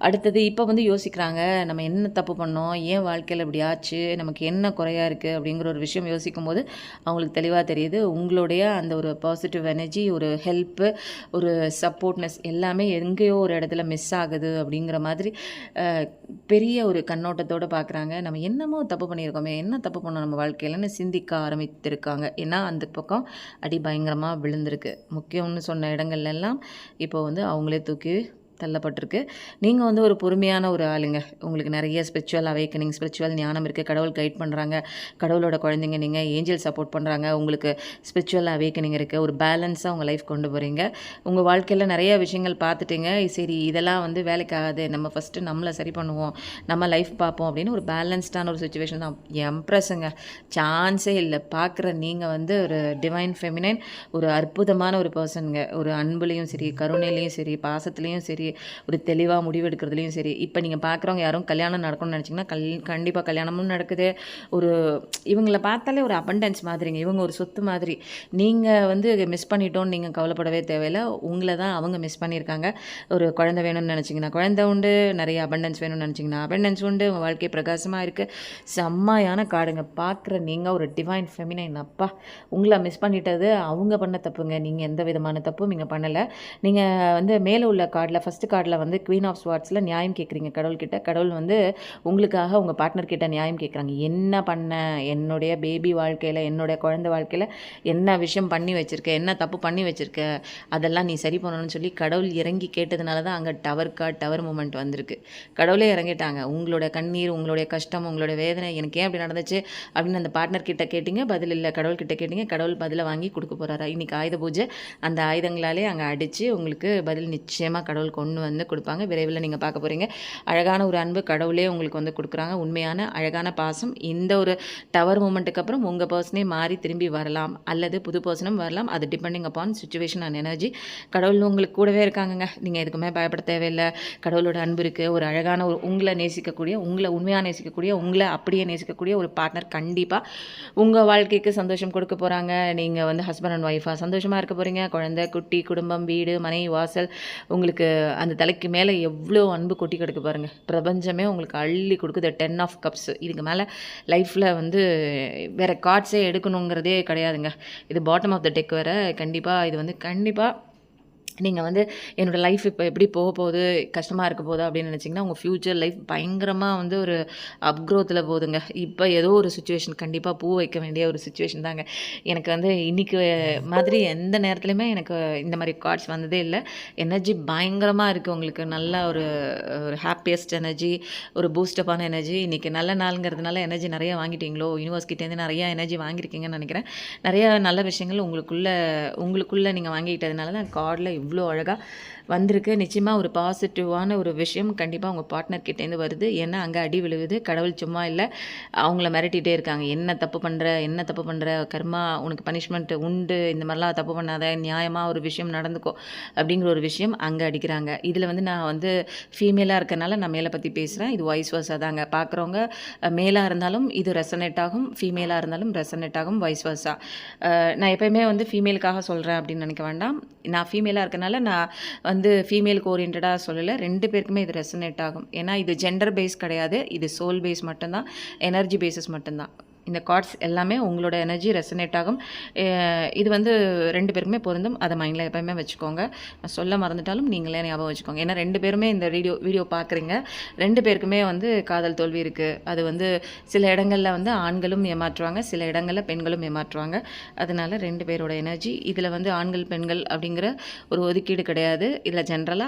அடுத்தது இப்ப வந்து யோசிக்கிறாங்க. நம்ம என்ன தப்பு பண்ணோம்? ஏன் வாழ்க்கையில இப்படி ஆச்சு? நமக்கு என்ன குறையா இருக்கு? அப்படிங்கிற ஒரு விஷயம் யோசிக்கும்போது, அவங்களுக்கு தெளிவா தெரியுது. உங்களுடைய அந்த ஒரு பாசிட்டிவ் எனர்ஜி, ஒரு ஹெல்ப்பு, ஒரு சப்போர்ட்னஸ் எல்லாமே எங்கேயோ ஒரு இடத்துல மிஸ் ஆகுது அப்படிங்கிற மாதிரி பெரிய ஒரு கண்ணோட்டத்தோட பார்க்குறாங்க. நம்ம என்னமோ தப்பு பண்ணியிருக்கோமே, என்ன தப்பு பண்ணோம் நம்ம வாழ்க்கையிலன்னு சிந்திக்க ஆரம்பித்திருக்காங்க. ஏன்னா, அந்த பக்கம் அடி பயங்கரமா விழுந்திருக்கு. முக்கியம்னு சொன்ன இடங்கள்லாம் இப்போ வந்து அவங்களே தூக்கி தள்ளப்பட்டிருக்கு. நீங்க வந்து ஒரு பொறுமையான ஒரு ஆளுங்க. உங்களுக்கு நெறைய ஸ்பிரிச்சுவல் அவேக்கனிங், ஸ்பிரிச்சுவல் ஞானம் இருக்கு. கடவுள் கைட் பண்றாங்க. கடவுளோட குழந்தைங்க நீங்க. ஏஞ்சல் சப்போர்ட் பண்றாங்க. உங்களுக்கு ஸ்பிரிச்சுவல் அவேக்கனிங் இருக்கு. ஒரு பேலன்ஸா உங்க லைஃப் கொண்டு போறீங்க. உங்க வாழ்க்கையில நெறைய விஷயங்கள் பார்த்துட்டீங்க. சரி இதெல்லாம் வந்து வேலைக்கு ஆகாது. நம்ம ஃபர்ஸ்ட்டு நம்மள சரி பண்ணுவோம். நம்ம லைஃப் பார்ப்போம் அப்படின்னு ஒரு பேலன்ஸ்டான ஒரு சிச்சுவேஷன் தான். எம்ப்ரஸுங்க. சான்ஸே இல்ல. பார்க்குற நீங்க வந்து ஒரு டிவைன் ஃபெமினைன், ஒரு அற்புதமான ஒரு பெர்சன்ங்க. ஒரு அன்புலயும் சரி, கருணையிலயும் சரி, பாசத்துலயும் சரி, ஒரு தெளிவா முடிவெடுக்கிறதுலயும் சரி. இப்ப நீங்க பார்க்குறவங்க யாரும் கல்யாணம் நடக்கணும்னு நினைச்சீங்கன்னா, கண்டிப்பா கல்யாணமும் நடக்குது. ஒரு இவங்கள பார்த்தாலே ஒரு அபண்டன்ஸ் மாதிரிங்க. இவங்க ஒரு சொத்து மாதிரி. நீங்க வந்து மிஸ் பண்ணிட்டோம்னு நீங்க கவலைப்படவே தேவையில்ல. உங்கள தான் அவங்க மிஸ் பண்ணியிருக்காங்க. ஒரு குழந்தை வேணும்னு நினைச்சீங்கன்னா, குழந்தை உண்டு. நிறைய அபண்டன்ஸ் வேணும்னு நினைச்சீங்கன்னா, அபண்டன்ஸ் உண்டு. உங்க வாழ்க்கை பிரகாசமா இருக்கு. செம்மையான காடுங்க. பார்க்குற நீங்க ஒரு டிவைன் ஃபெமினைன். அப்பா! உங்கள மிஸ் பண்ணிட்டது அவங்க பண்ண தப்புங்க. நீங்க எந்த விதமான தப்பும் நீங்க பண்ணல. நீங்க வந்து மேல உள்ள கார்ட்ல ஃபர்ஸ்ட் ஃபஸ்ட்டு கார்டில் வந்து குவீன் ஆஃப் ஸ்வார்ட்ஸில் நியாயம் கேட்குறீங்க கடவுள்கிட்ட. கடவுள் வந்து உங்களுக்காக உங்கள் பார்ட்னர்கிட்ட நியாயம் கேட்குறாங்க. என்ன பண்ண என்னுடைய பேபி வாழ்க்கையில், என்னுடைய குழந்தை வாழ்க்கையில் என்ன விஷயம் பண்ணி வச்சுருக்க, என்ன தப்பு பண்ணி வச்சுருக்க, அதெல்லாம் நீ சரி பண்ணணும்னு சொல்லி கடவுள் இறங்கி கேட்டதுனால தான் அங்கே டவர் மூமெண்ட் வந்திருக்கு. கடவுளே இறங்கிட்டாங்க. உங்களோட கண்ணீர், உங்களுடைய கஷ்டம், உங்களோட வேதனை எனக்கு ஏன் அப்படி நடந்துச்சு அப்படின்னு அந்த பார்ட்னர் கிட்ட கேட்டிங்க, பதில் இல்லை. கடவுள்கிட்ட கேட்டிங்க, கடவுள் பதிலை வாங்கி கொடுக்க போகிறாரா. இன்றைக்கி ஆயுத பூஜை, அந்த ஆயுதங்களாலே அங்கே அடித்து உங்களுக்கு பதில் நிச்சயமாக கடவுள் கொண்டு வந்து கொடுப்பாங்க. விரைவில் நீங்கள் பார்க்க போகிறீங்க. அழகான ஒரு அன்பு கடவுளே உங்களுக்கு வந்து கொடுக்குறாங்க. உண்மையான அழகான பாசம். இந்த ஒரு டவர் மூமெண்ட்டுக்கு அப்புறம் உங்கள் பர்சனே மாறி திரும்பி வரலாம், அல்லது புது பர்சனும் வரலாம். அது depending upon situation and energy. கடவுள் உங்களுக்கு கூடவே இருக்காங்கங்க. நீங்கள் எதுக்குமே பயப்பட தேவையில்லை. கடவுளோட அன்பு இருக்குது. ஒரு அழகான ஒரு உங்களை நேசிக்கக்கூடிய, உங்களை உண்மையாக நேசிக்கக்கூடிய, உங்களை அப்படியே நேசிக்கக்கூடிய ஒரு பார்ட்னர் கண்டிப்பாக உங்கள் வாழ்க்கைக்கு சந்தோஷம் கொடுக்க போகிறாங்க. நீங்கள் வந்து ஹஸ்பண்ட் அண்ட் ஒய்ஃபாக சந்தோஷமாக இருக்க போகிறீங்க. குழந்தை, குட்டி, குடும்பம், வீடு, மனை, வாசல், உங்களுக்கு அந்த தலைக்கு மேலே எவ்வளோ அன்பு கொட்டி கிடக்கு பாருங்கள். பிரபஞ்சமே உங்களுக்கு அள்ளி கொடுக்குது. 10 ஆஃப் கப்ஸ். இதுக்கு மேலே லைஃப்பில் வந்து வேறு கார்ட்ஸே எடுக்கணுங்கிறதே கிடையாதுங்க. இது பாட்டம் ஆஃப் த டெக் வேறு. கண்டிப்பாக இது வந்து கண்டிப்பாக நீங்கள் வந்து என்னோடய லைஃப் இப்போ எப்படி போக போகுது, கஷ்டமாக இருக்க போகுது அப்படின்னு நினச்சிங்கன்னா உங்கள் ஃப்யூச்சர் லைஃப் பயங்கரமாக வந்து ஒரு அப்க்ரோத்தில் போகுதுங்க. இப்போ ஏதோ ஒரு சுச்சுவேஷன் கண்டிப்பாக பூ வைக்க வேண்டிய ஒரு சுச்சுவேஷன் தாங்க. எனக்கு வந்து இன்றைக்கி மாதிரி எந்த நேரத்துலையுமே எனக்கு இந்த மாதிரி கார்ட்ஸ் வந்ததே இல்லை. எனர்ஜி பயங்கரமாக இருக்குது உங்களுக்கு. நல்ல ஒரு ஒரு ஹாப்பியஸ்ட் எனர்ஜி, ஒரு பூஸ்டப்பான எனர்ஜி. இன்றைக்கி நல்ல நாளுங்கிறதுனால எனர்ஜி நிறையா வாங்கிட்டீங்களோ, யூனிவர்ஸ்கிட்டேருந்து நிறையா எனர்ஜி வாங்கியிருக்கீங்கன்னு நினைக்கிறேன். நிறையா நல்ல விஷயங்கள் உங்களுக்குள்ளே நீங்கள் வாங்கிக்கிட்டதுனால தான் கார்டில் இவ்வளோ அழகாக வந்திருக்கு. நிச்சயமாக ஒரு பாசிட்டிவான ஒரு விஷயம் கண்டிப்பாக உங்கள் பார்ட்னர்கிட்டேருந்து வருது. ஏன்னா அங்கே அடி விழுவுது. கடவுள் சும்மா இல்லை, அவங்கள மிரட்டிகிட்டே இருக்காங்க. என்ன தப்பு பண்ணுற, கர்மா உனக்கு பனிஷ்மெண்ட் உண்டு, இந்த மாதிரிலாம் தப்பு பண்ணாத, நியாயமாக ஒரு விஷயம் நடந்துக்கோ அப்படிங்கிற ஒரு விஷயம் அங்கே அடிக்கிறாங்க. இதில் வந்து நான் வந்து ஃபீமேலாக இருக்கனால நான் மேலே பற்றி பேசுகிறேன். இது வாய்ஸ் வர்ஸாக தாங்க. பார்க்குறவங்க மேலாக இருந்தாலும் இது ரெசனேட் ஆகும், ஃபீமேலாக இருந்தாலும் ரெசனேட் ஆகும், வாய்ஸ் வர்ஸா. நான் எப்போயுமே வந்து ஃபீமேலுக்காக சொல்கிறேன் அப்படின்னு நினைக்க வேண்டாம். நான் ஃபீமேலாக இருக்கனால நான் வந்து ஃபீமேலுக்கு ஓரியன்டாக சொல்லலை. 2 பேருக்குமே இது ரெசனேட் ஆகும். ஏன்னா இது ஜெண்டர் பேஸ் கிடையாது, இது சோல் பேஸ் மட்டும்தான், எனர்ஜி பேஸஸ் மட்டும்தான். இந்த கார்ட்ஸ் எல்லாமே உங்களோட எனர்ஜி ரெசனேட் ஆகும். இது வந்து 2 பேருக்குமே பொருந்தும். அதை மைண்டில் எப்போயுமே வச்சுக்கோங்க. நான் சொல்ல மறந்துட்டாலும் நீங்களே ஞாபகம் வச்சுக்கோங்க. ஏன்னா 2 பேருமே இந்த வீடியோ பார்க்குறீங்க. 2 பேருக்குமே வந்து காதல் தோல்வி இருக்குது. அது வந்து சில இடங்களில் வந்து ஆண்களும் ஏமாற்றுவாங்க, சில இடங்களில் பெண்களும் ஏமாற்றுவாங்க. அதனால் 2 பேரோட எனர்ஜி இதில் வந்து ஆண்கள் பெண்கள் அப்படிங்கிற ஒரு ஒதுக்கீடு கிடையாது. இதில் ஜெண்டர்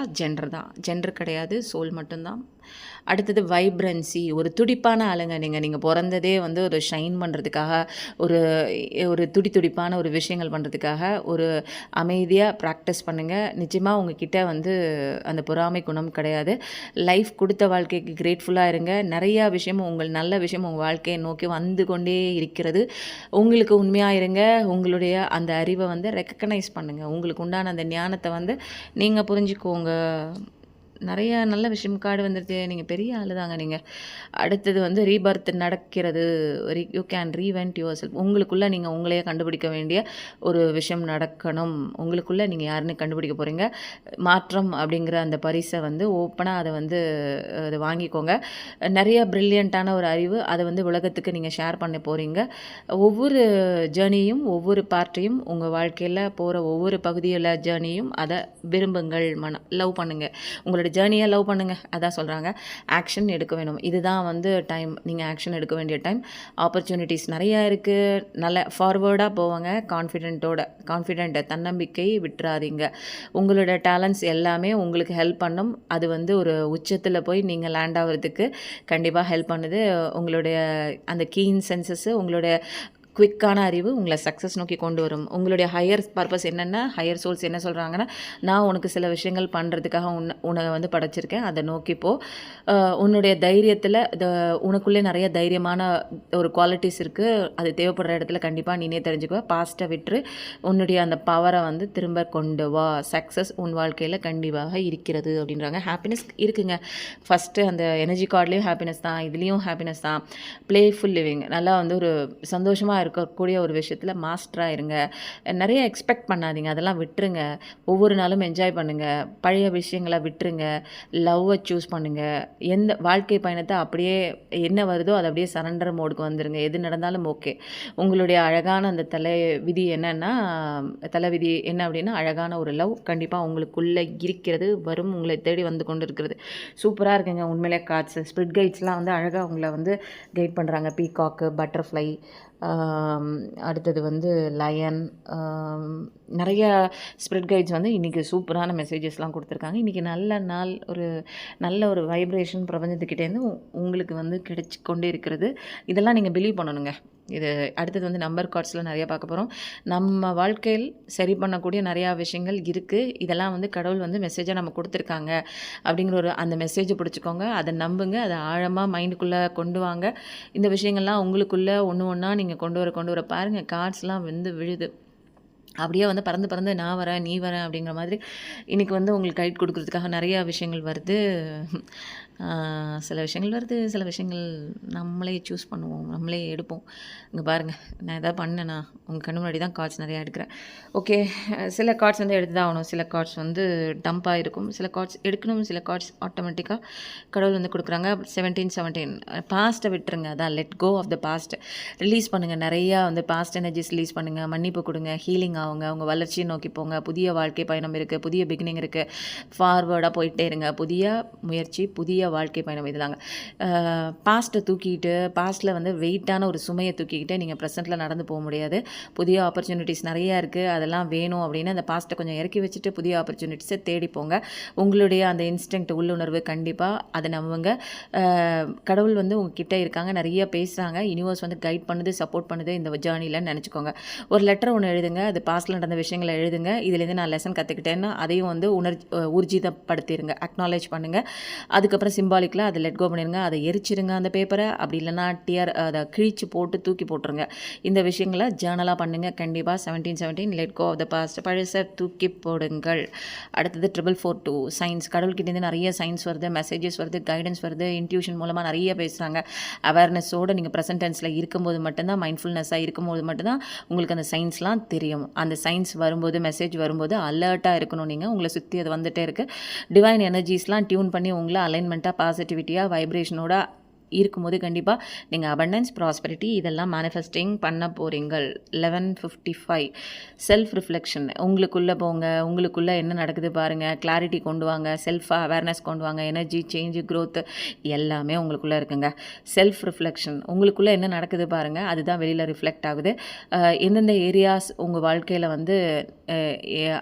தான், ஜெண்டர் கிடையாது, சோல் மட்டும்தான். அடுத்தது வைப்ரன்சி. ஒரு துடிப்பான ஆளுங்க நீங்கள் பிறந்ததே வந்து ஒரு ஷைன் பண்ணுறதுக்காக, ஒரு துடிப்பான ஒரு விஷயங்கள் பண்ணுறதுக்காக, ஒரு அமைதியாக ப்ராக்டிஸ் பண்ணுங்கள். நிச்சயமாக உங்ககிட்ட வந்து அந்த பொறாமை குணம் கிடையாது. லைஃப் கொடுத்த வாழ்க்கைக்கு கிரேட்ஃபுல்லாக இருங்க. நிறையா விஷயம், நல்ல விஷயம் உங்கள் வாழ்க்கையை நோக்கி வந்து கொண்டே இருக்கிறது. உங்களுக்கு உண்மையாக இருங்க. உங்களுடைய அந்த அறிவை வந்து ரெக்கக்னைஸ் பண்ணுங்கள். உங்களுக்கு உண்டான அந்த ஞானத்தை வந்து நீங்கள் புரிஞ்சுக்கோங்க. நிறையா நல்ல விஷயம் கார்டு வந்துடுது. நீங்கள் பெரிய ஆள் தாங்க நீங்கள். அடுத்தது வந்து ரீபர்த் நடக்கிறது. You can reinvent yourself. உங்களுக்குள்ளே நீங்கள் உங்களையே கண்டுபிடிக்க வேண்டிய ஒரு விஷயம் நடக்கணும். உங்களுக்குள்ளே நீங்கள் யாருன்னு கண்டுபிடிக்க போகிறீங்க. மாற்றம் அப்படிங்கிற அந்த பரிசை வந்து ஓப்பனாக அதை வாங்கிக்கோங்க. நிறைய ப்ரில்லியண்ட்டான ஒரு அறிவு, அதை வந்து உலகத்துக்கு நீங்கள் ஷேர் பண்ண போகிறீங்க. ஒவ்வொரு ஜேர்னியும், ஒவ்வொரு பார்ட்டையும், உங்கள் வாழ்க்கையில் போகிற ஒவ்வொரு பகுதியில் ஜேர்னியும் அதை விரும்புங்கள். லவ் பண்ணுங்கள். உங்களோட ஜேர்னியை லவ் பண்ணுங்கள். அதான் சொல்கிறாங்க. ஆக்ஷன் எடுக்க வேணும். இதுதான் வந்து டைம். நீங்கள் ஆக்ஷன் எடுக்க வேண்டிய டைம். ஆப்பர்ச்சுனிட்டிஸ் நிறையா இருக்குது. நல்ல ஃபார்வேர்டாக போவாங்க. கான்ஃபிடென்ட் தன்னம்பிக்கை விட்டுறாதீங்க. உங்களோட டேலண்ட்ஸ் எல்லாமே உங்களுக்கு ஹெல்ப் பண்ணும். அது வந்து ஒரு உச்சத்தில் போய் நீங்கள் லேண்ட் ஆகிறதுக்கு கண்டிப்பாக ஹெல்ப் பண்ணுது. உங்களுடைய அந்த கீன் சென்சஸ்ஸு, உங்களுடைய குவிக்கான அறிவு உங்களை சக்ஸஸ் நோக்கி கொண்டு வரும். உங்களுடைய ஹையர் பர்பஸ் என்னென்னா, ஹையர் சோல்ஸ் என்ன சொல்கிறாங்கன்னா, நான் உனக்கு சில விஷயங்கள் பண்ணுறதுக்காக உன்னை வந்து படைச்சிருக்கேன், அதை நோக்கிப்போ. உன்னுடைய தைரியத்தில் உனக்குள்ளே நிறைய தைரியமான ஒரு குவாலிட்டிஸ் இருக்குது. அது தேவைப்படுற இடத்துல கண்டிப்பாக நீனே தெரிஞ்சுக்குவா. பாஸ்ட்டை விட்டுரு. உன்னுடைய அந்த பவரை வந்து திரும்ப கொண்டு வா. சக்ஸஸ் உன் வாழ்க்கையில் கண்டிப்பாக இருக்கிறது அப்படின்றாங்க. ஹாப்பினஸ் இருக்குங்க. ஃபஸ்ட்டு அந்த எனர்ஜி கார்ட்லேயும் ஹாப்பினஸ் தான், இதுலேயும் ஹாப்பினஸ் தான். ப்ளேஃபுல் லிவிங், நல்லா வந்து ஒரு சந்தோஷமாக இருக்கக்கூடிய ஒரு விஷயத்தில் மாஸ்டராக இருங்க. நிறைய எக்ஸ்பெக்ட் பண்ணாதீங்க, அதெல்லாம் விட்டுருங்க. ஒவ்வொரு நாளும் என்ஜாய் பண்ணுங்கள். பழைய விஷயங்களை விட்டுருங்க. லவ்வை சூஸ் பண்ணுங்கள். எந்த வாழ்க்கை பயணத்தை அப்படியே என்ன வருதோ அதை அப்படியே சரண்டர் மோடுக்கு வந்துடுங்க. எது நடந்தாலும் ஓகே. உங்களுடைய அழகான அந்த தலைவிதி என்னென்னா, தலைவிதி என்ன அப்படின்னா, அழகான ஒரு லவ் கண்டிப்பாக உங்களுக்குள்ளே இருக்கிறது, வரும், உங்களை தேடி வந்து கொண்டு இருக்கிறது. சூப்பராக இருக்குங்க உண்மையிலே. கார்ட்ஸ் ஸ்பிரிட் கைட்ஸ்லாம் வந்து அழகாக உங்களை வந்து கைட் பண்ணுறாங்க. பீகாக்கு, பட்டர்ஃப்ளை, அடுத்தது வந்து லயன், நிறைய ஸ்பிரிட் கைட்ஸ் வந்து இன்றைக்கி சூப்பரான மெசேஜஸ்லாம் கொடுத்துருக்காங்க. இன்றைக்கி நல்ல நாள், ஒரு நல்ல ஒரு வைப்ரேஷன் பிரபஞ்சத்துக்கிட்டேருந்து உங்களுக்கு வந்து கிடைச்சி கொண்டே இருக்கிறது. இதெல்லாம் நீங்கள் பிலீவ் பண்ணணுங்க. இது அடுத்தது வந்து நம்பர் கார்ட்ஸில் நிறையா பார்க்க போகிறோம். நம்ம வாழ்க்கையில் சரி பண்ணக்கூடிய நிறையா விஷயங்கள் இருக்குது. இதெல்லாம் வந்து கடவுள் வந்து மெசேஜாக நம்ம கொடுத்துருக்காங்க அப்படிங்கிற ஒரு அந்த மெசேஜை பிடிச்சிக்கோங்க. அதை நம்புங்க. அதை ஆழமாக மைண்டுக்குள்ளே கொண்டு வாங்க. இந்த விஷயங்கள்லாம் உங்களுக்குள்ளே ஒன்று ஒன்றா நீங்கள் கொண்டு வர பாருங்கள். கார்ட்ஸ்லாம் வந்து விழுது. அப்படியே வந்து பறந்து பறந்து நான் வரேன், நீ வரேன் அப்படிங்கிற மாதிரி இன்றைக்கி வந்து உங்களுக்கு கைட் கொடுக்குறதுக்காக நிறையா விஷயங்கள் வருது. சில விஷயங்கள் வருது, சில விஷயங்கள் நம்மளே சூஸ் பண்ணுவோம், நம்மளே எடுப்போம். இங்கே பாருங்கள், நான் எதாவது பண்ணேன்னா உங்கள் கண்ணு முன்னாடி தான் கார்ட்ஸ் நிறையா எடுக்கிறேன். ஓகே, சில கார்ட்ஸ் வந்து எடுத்து தான் ஆகணும். சில கார்ட்ஸ் வந்து டம்பாக இருக்கும். சில கார்ட்ஸ் எடுக்கணும். சில கார்ட்ஸ் ஆட்டோமேட்டிக்காக கடவுள் வந்து கொடுக்குறாங்க. 17 பாஸ்ட்டை விட்டுருங்க. அதான் let go of the past. Release பண்ணுங்கள். நிறையா வந்து பாஸ்ட் எனர்ஜிஸ் ரிலீஸ் பண்ணுங்கள். மன்னிப்பு கொடுங்க. ஹீலிங் ஆகுங்க. உங்கள் வளர்ச்சியை நோக்கி போங்க. புதிய வாழ்க்கை பயணம் இருக்குது. புதிய பிகினிங் இருக்குது. ஃபார்வேர்டாக போயிட்டே இருங்க. புதிய முயற்சி, புதிய வாழ்க்கை பயணம். இதுதாங்க. பாஸ்ட்டை தூக்கிட்டு, பாஸ்ட்டில் வந்து வெயிட்டான ஒரு சுமையை தூக்கிக்கிட்டு நீங்கள் ப்ரெசென்ட்டில் நடந்து போக முடியாது. புதிய ஆப்பர்ச்சுனிட்டிஸ் நிறையா இருக்குது. அதெல்லாம் வேணும் அப்படின்னு அந்த பாஸ்ட்டை கொஞ்சம் இறக்கி வச்சுட்டு புதிய ஆப்பர்ச்சுனிட்டிஸை தேடி போங்க. உங்களுடைய அந்த இன்ஸ்டிங்க்ட், உள்ளுணர்வு கண்டிப்பாக அதை நம்புங்க. கடவுள் வந்து உங்ககிட்ட இருக்காங்க, நிறைய பேசுகிறாங்க. யூனிவர்ஸ் வந்து கைட் பண்ணுது, சப்போர்ட் பண்ணுது இந்த ஜேர்னியில் நினச்சிக்கோங்க. ஒரு லெட்டர் ஒன்று எழுதுங்க. அது பாஸ்ட்டில் நடந்த விஷயங்களை எழுதுங்க. இதுலேருந்து நான் லெசன் கற்றுக்கிட்டேன்னா அதையும் வந்து ஊர்ஜிதப்படுத்திடுங்க, அக்னாலேஜ் பண்ணுங்கள். அதுக்கப்புறம் சிம்பாலிக்கில் அதை லெட் கோ பண்ணிடுங்க. அதை எரிச்சிருங்க அந்த பேப்பரை. அப்படி இல்லைன்னா அதை கிழிச்சு போட்டு தூக்கி போட்டுருங்க. இந்த விஷயங்களை ஜேர்னலாக பண்ணுங்கள். கண்டிப்பாக 17 let go of the past. பழசை தூக்கி போடுங்கள். அடுத்தது 442 சயின்ஸ். கடவுள்கிட்டேருந்து நிறைய சயின்ஸ் வருது, மெசேஜஸ் வருது, கைடன்ஸ் வருது. இன்ட்யூஷன் மூலமாக நிறைய பேசுகிறாங்க. அவேர்னஸோடு நீங்கள் ப்ரெசன்ட் டென்ஸில் இருக்கும்போது மட்டும்தான், மைண்ட்ஃபுல்னஸாக இருக்கும்போது மட்டும்தான் உங்களுக்கு அந்த சயின்ஸ்லாம் தெரியும். அந்த சயின்ஸ் வரும்போது, மெசேஜ் வரும்போது அலர்ட்டாக இருக்கணும். நீங்கள் உங்களை சுற்றி அது வந்துகிட்டே இருக்குது. டிவைன் எனர்ஜிஸ்லாம் டியூன் பண்ணி உங்களை அலைன்மெண்ட்டாக, பாசிட்டிவிட்டியாக, வைப்ரேஷனோட இருக்கும்போது கண்டிப்பாக நீங்கள் அபண்டன்ஸ், ப்ராஸ்பெரிட்டி இதெல்லாம் மேனிஃபெஸ்டிங் பண்ண போகிறீங்க. 11:55 செல்ஃப் ரிஃப்ளெக்ஷன். உங்களுக்குள்ளே போங்க. உங்களுக்குள்ளே என்ன நடக்குது பாருங்கள். கிளாரிட்டி கொண்டு வாங்க. செல்ஃப் அவேர்னஸ் கொண்டு வாங்க. எனர்ஜி, சேஞ்சு, க்ரோத் எல்லாமே உங்களுக்குள்ளே இருக்குங்க. Self reflection. உங்களுக்குள்ளே என்ன நடக்குது பாருங்கள். அதுதான் வெளியில் ரிஃப்ளெக்ட் ஆகுது. எந்தெந்த ஏரியாஸ் உங்கள் வாழ்க்கையில் வந்து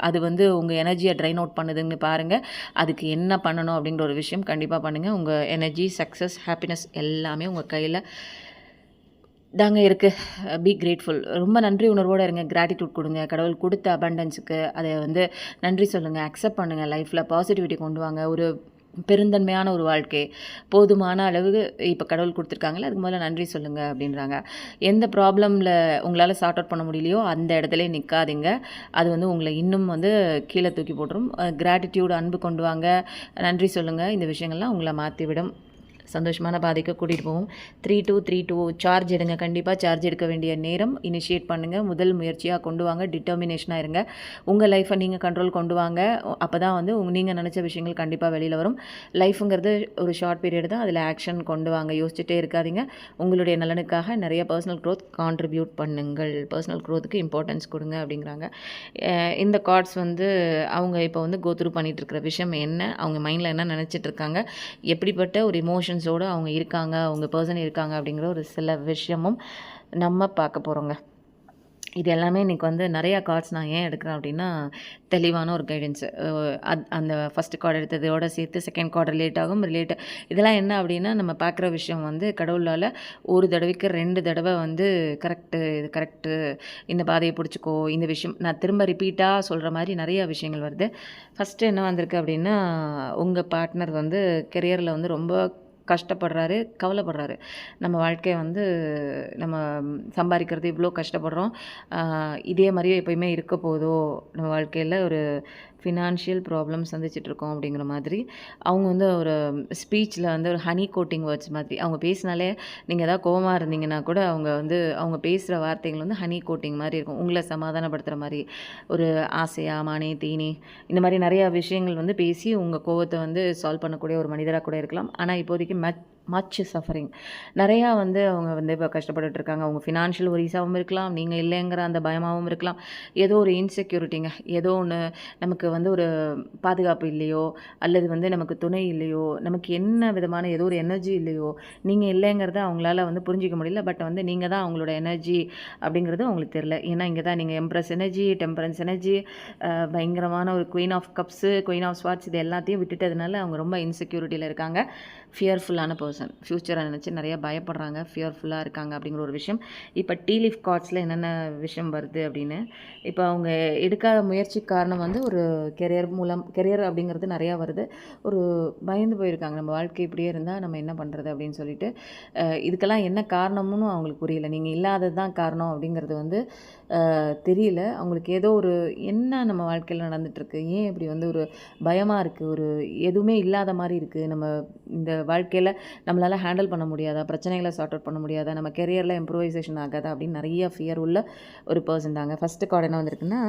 அது வந்து உங்கள் எனர்ஜியை ட்ரைன் அவுட் பண்ணுதுன்னு பாருங்கள். அதுக்கு என்ன பண்ணணும் அப்படிங்கிற ஒரு விஷயம் கண்டிப்பாக பண்ணுங்கள். உங்கள் எனர்ஜி, சக்ஸஸ், ஹாப்பினஸ் எல்லாமே உங்கள் கையில் தாங்க இருக்குது. Be grateful. ரொம்ப நன்றி உணர்வோடு இருங்க. கிராட்டிடியூட் கொடுங்க. கடவுள் கொடுத்த அபண்டன்ஸுக்கு அதை வந்து நன்றி சொல்லுங்கள். அக்செப்ட் பண்ணுங்கள். லைஃப்பில் பாசிட்டிவிட்டி கொண்டு வாங்க. ஒரு பெருந்தன்மையான ஒரு வாழ்க்கை, போதுமான அளவுக்கு இப்போ கடவுள் கொடுத்துருக்காங்களே, அதுக்கு முதல்ல நன்றி சொல்லுங்கள் அப்படின்றாங்க. எந்த ப்ராப்ளமில் உங்களால் சார்ட் அவுட் பண்ண முடியலையோ அந்த இடத்துல நிற்காதீங்க. அது வந்து உங்களை இன்னும் வந்து கீழே தூக்கி போட்டுரும். கிராட்டிடியூட், அன்பு கொண்டு வாங்க. நன்றி சொல்லுங்கள். இந்த விஷயங்கள்லாம் உங்களை மாற்றிவிடும். சந்தோஷமான பாதைக்கு கூட்டிகிட்டு போகும். 3232 சார்ஜ் எடுங்க. கண்டிப்பாக சார்ஜ் எடுக்க வேண்டிய நேரம். இனிஷியேட் பண்ணுங்கள். முதல் முயற்சியாக கொண்டு வாங்க. டிட்டர்மினேஷனாக இருங்க. உங்கள் லைஃப்பை நீங்கள் கண்ட்ரோல் கொண்டு வாங்க. அப்போ தான் வந்து நீங்கள் நினச்ச விஷயங்கள் கண்டிப்பாக வெளியில் வரும். லைஃபுங்கிறது ஒரு ஷார்ட் பீரியட் தான். அதில் ஆக்ஷன் கொண்டு வாங்க. யோசிச்சுட்டே இருக்காதீங்க. உங்களுடைய நலனுக்காக நிறைய பர்சனல் க்ரோத் கான்ட்ரிபியூட் பண்ணுங்கள். பர்சனல் க்ரோத்துக்கு இம்பார்ட்டன்ஸ் கொடுங்க அப்படிங்கிறாங்க. இந்த கார்ட்ஸ் வந்து அவங்க இப்போ வந்து கோத்ரூ பண்ணிகிட்டு இருக்கிற விஷயம் என்ன, அவங்க மைண்டில் என்ன நினச்சிட்ருக்காங்க, எப்படிப்பட்ட ஒரு இமோஷன்ஸோடு அவங்க இருக்காங்க, அவங்க பர்சன் இருக்காங்க அப்படிங்கிற ஒரு சில விஷயமும் நம்ம பார்க்க போகிறோங்க. இது எல்லாமே இன்றைக்கி வந்து நிறையா கார்ட்ஸ் நான் ஏன் எடுக்கிறேன் அப்படின்னா, தெளிவான ஒரு கைடன்ஸு. அந்த ஃபஸ்ட்டு கார்டு எடுத்ததோடு சேர்த்து செகண்ட் கார்டு இதெல்லாம் என்ன அப்படின்னா, நம்ம பார்க்குற விஷயம் வந்து கடவுளால் ஒரு தடவைக்கு 2 தடவை வந்து இது கரெக்டு, இந்த பாதையை பிடிச்சிக்கோ, இந்த விஷயம் நான் திரும்ப ரிப்பீட்டாக சொல்கிற மாதிரி நிறையா விஷயங்கள் வருது. ஃபஸ்ட்டு என்ன வந்திருக்கு அப்படின்னா, உங்கள் பார்ட்னர் வந்து கெரியரில் வந்து ரொம்ப கஷ்டப்படுறாரு, கவலைப்படுறாரு. நம்ம வாழ்க்கையை வந்து நம்ம சம்பாதிக்கிறது இவ்வளோ கஷ்டப்படுறோம், இதே மாதிரியே எப்போயுமே இருக்க போதோ, நம்ம வாழ்க்கையில் ஒரு ஃபினான்ஷியல் ப்ராப்ளம் சந்திச்சிட்ருக்கோம் அப்படிங்கிற மாதிரி அவங்க வந்து ஒரு ஸ்பீச்சில் வந்து ஒரு ஹனி கோட்டிங் வேர்ட்ஸ் மாதிரி அவங்க பேசினாலே நீங்கள் ஏதாவது கோவமாக இருந்தீங்கன்னா கூட அவங்க பேசுகிற வார்த்தைகள் வந்து ஹனி கோட்டிங் மாதிரி இருக்கும். உங்களை சமாதானப்படுத்துகிற மாதிரி ஒரு ஆசையா மானே தீனி இந்த மாதிரி நிறையா விஷயங்கள் வந்து பேசி உங்கள் கோவத்தை வந்து சால்வ் பண்ணக்கூடிய ஒரு மனிதராக கூட இருக்கலாம். ஆனால் இப்போதைக்கு மச் சஃபரிங் நிறையா வந்து அவங்க வந்து இப்போ கஷ்டப்பட்டுட்டு இருக்காங்க. அவங்க ஃபினான்ஷியல் ஒரிஸாகவும் இருக்கலாம், நீங்கள் இல்லைங்கிற அந்த பயமாகவும் இருக்கலாம். ஏதோ ஒரு இன்செக்யூரிட்டிங்க, ஏதோ ஒன்று நமக்கு வந்து ஒரு பாதுகாப்பு இல்லையோ, அல்லது வந்து நமக்கு துணை இல்லையோ, நமக்கு என்ன விதமான ஏதோ ஒரு எனர்ஜி இல்லையோ, நீங்கள் இல்லைங்கிறத அவங்களால வந்து புரிஞ்சிக்க முடியல. பட் வந்து நீங்கள் தான் அவங்களோட எனர்ஜி அப்படிங்கிறது அவங்களுக்கு தெரில. ஏன்னா இங்கே தான் நீங்கள் எம்ப்ரஸ் எனர்ஜி, டெம்பரன்ஸ் எனர்ஜி, பயங்கரமான ஒரு queen of cups, queen of swords இது எல்லாத்தையும் விட்டுட்டதுனால அவங்க ரொம்ப இன்செக்யூரிட்டியில் இருக்காங்க. ஃபியர்ஃபுல்லான பர்சன், ஃப்யூச்சரை நினச்சி நிறையா பயப்படுறாங்க, ஃபியர்ஃபுல்லாக இருக்காங்க அப்படிங்கிற ஒரு விஷயம். இப்போ டீ லீஃப் கார்ட்ஸில் என்னென்ன விஷயம் வருது அப்படின்னு, இப்போ அவங்க எடுக்காத முயற்சி காரணம் வந்து ஒரு கெரியர் அப்படிங்கிறது நிறையா வருது. ஒரு பயந்து போயிருக்காங்க, நம்ம வாழ்க்கை இப்படியே இருந்தால் நம்ம என்ன பண்ணுறது அப்படின்னு சொல்லிட்டு. இதுக்கெல்லாம் என்ன காரணம்னு அவங்களுக்கு புரியல. நீங்கள் இல்லாதது தான் காரணம் அப்படிங்கிறது வந்து தெரியல அவங்களுக்கு. ஏதோ ஒரு என்ன நம்ம வாழ்க்கையில் நடந்துகிட்ருக்கு, ஏன் இப்படி வந்து ஒரு பயமாக இருக்குது, ஒரு எதுவுமே இல்லாத மாதிரி இருக்குது, நம்ம இந்த வாழ்க்கையில் நம்மளால் ஹேண்டில் பண்ண முடியாதா, பிரச்சனைகளை சார்ட் அவுட் பண்ண முடியாதா, நம்ம கெரியரில் இம்ப்ரூவைசேஷன் ஆகாதா அப்படின்னு நிறைய ஃபியர் உள்ள ஒரு பர்சன் தாங்க. ஃபஸ்ட்டு கார்டு என்ன வந்திருக்குன்னா,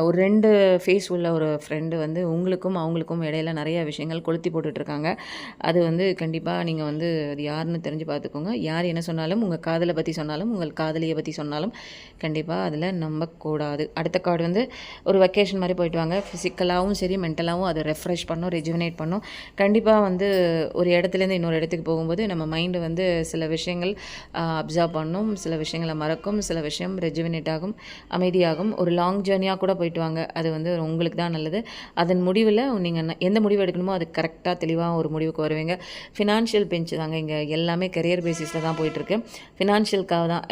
ஒரு 2 ஃபேஸ் உள்ள ஒரு ஃப்ரெண்டு வந்து உங்களுக்கும் அவங்களுக்கும் இடையில நிறைய விஷயங்கள் கொளுத்தி போட்டுட்ருக்காங்க. அது வந்து கண்டிப்பாக நீங்கள் வந்து அது யாருன்னு தெரிஞ்சு பார்த்துக்கோங்க. யார் என்ன சொன்னாலும், உங்கள் காதலை பற்றி சொன்னாலும், உங்கள் காதலியை பற்றி சொன்னாலும் கண்டிப்பாக அதில் நம்பக்கூடாது. அடுத்த கார்டு வந்து ஒரு வெக்கேஷன் மாதிரி போயிட்டு வாங்க. ஃபிசிக்கலாகவும் சரி மென்டலாகவும் அதை ரெஃப்ரெஷ் பண்ணும், ரெஜுவினேட் பண்ணும். கண்டிப்பாக வந்து ஒரு இடத்துலேருந்து இன்னொரு இடத்துக்கு போகும்போது நம்ம மைண்டு வந்து சில விஷயங்கள் அப்சர்வ் பண்ணும், சில விஷயங்களை மறக்கும், சில விஷயம் ரெஜுவினேட் ஆகும், அமைதியாகும். ஒரு லாங் ஜேர்னியாக கூட போயிட்டு வாங்க, அது வந்து உங்களுக்கு தான் நல்லது. அதன் முடிவில் நீங்கள் எந்த முடிவு எடுக்கணுமோ அது கரெக்டாக தெளிவாக ஒரு முடிவுக்கு வருவீங்க. ஃபினான்ஷியல் பெஞ்ச் தாங்க இங்கே எல்லாமே கெரியர் பேசிஸில் தான் போயிட்டுருக்கு. ஃபினான்ஷியலுக்காக தான்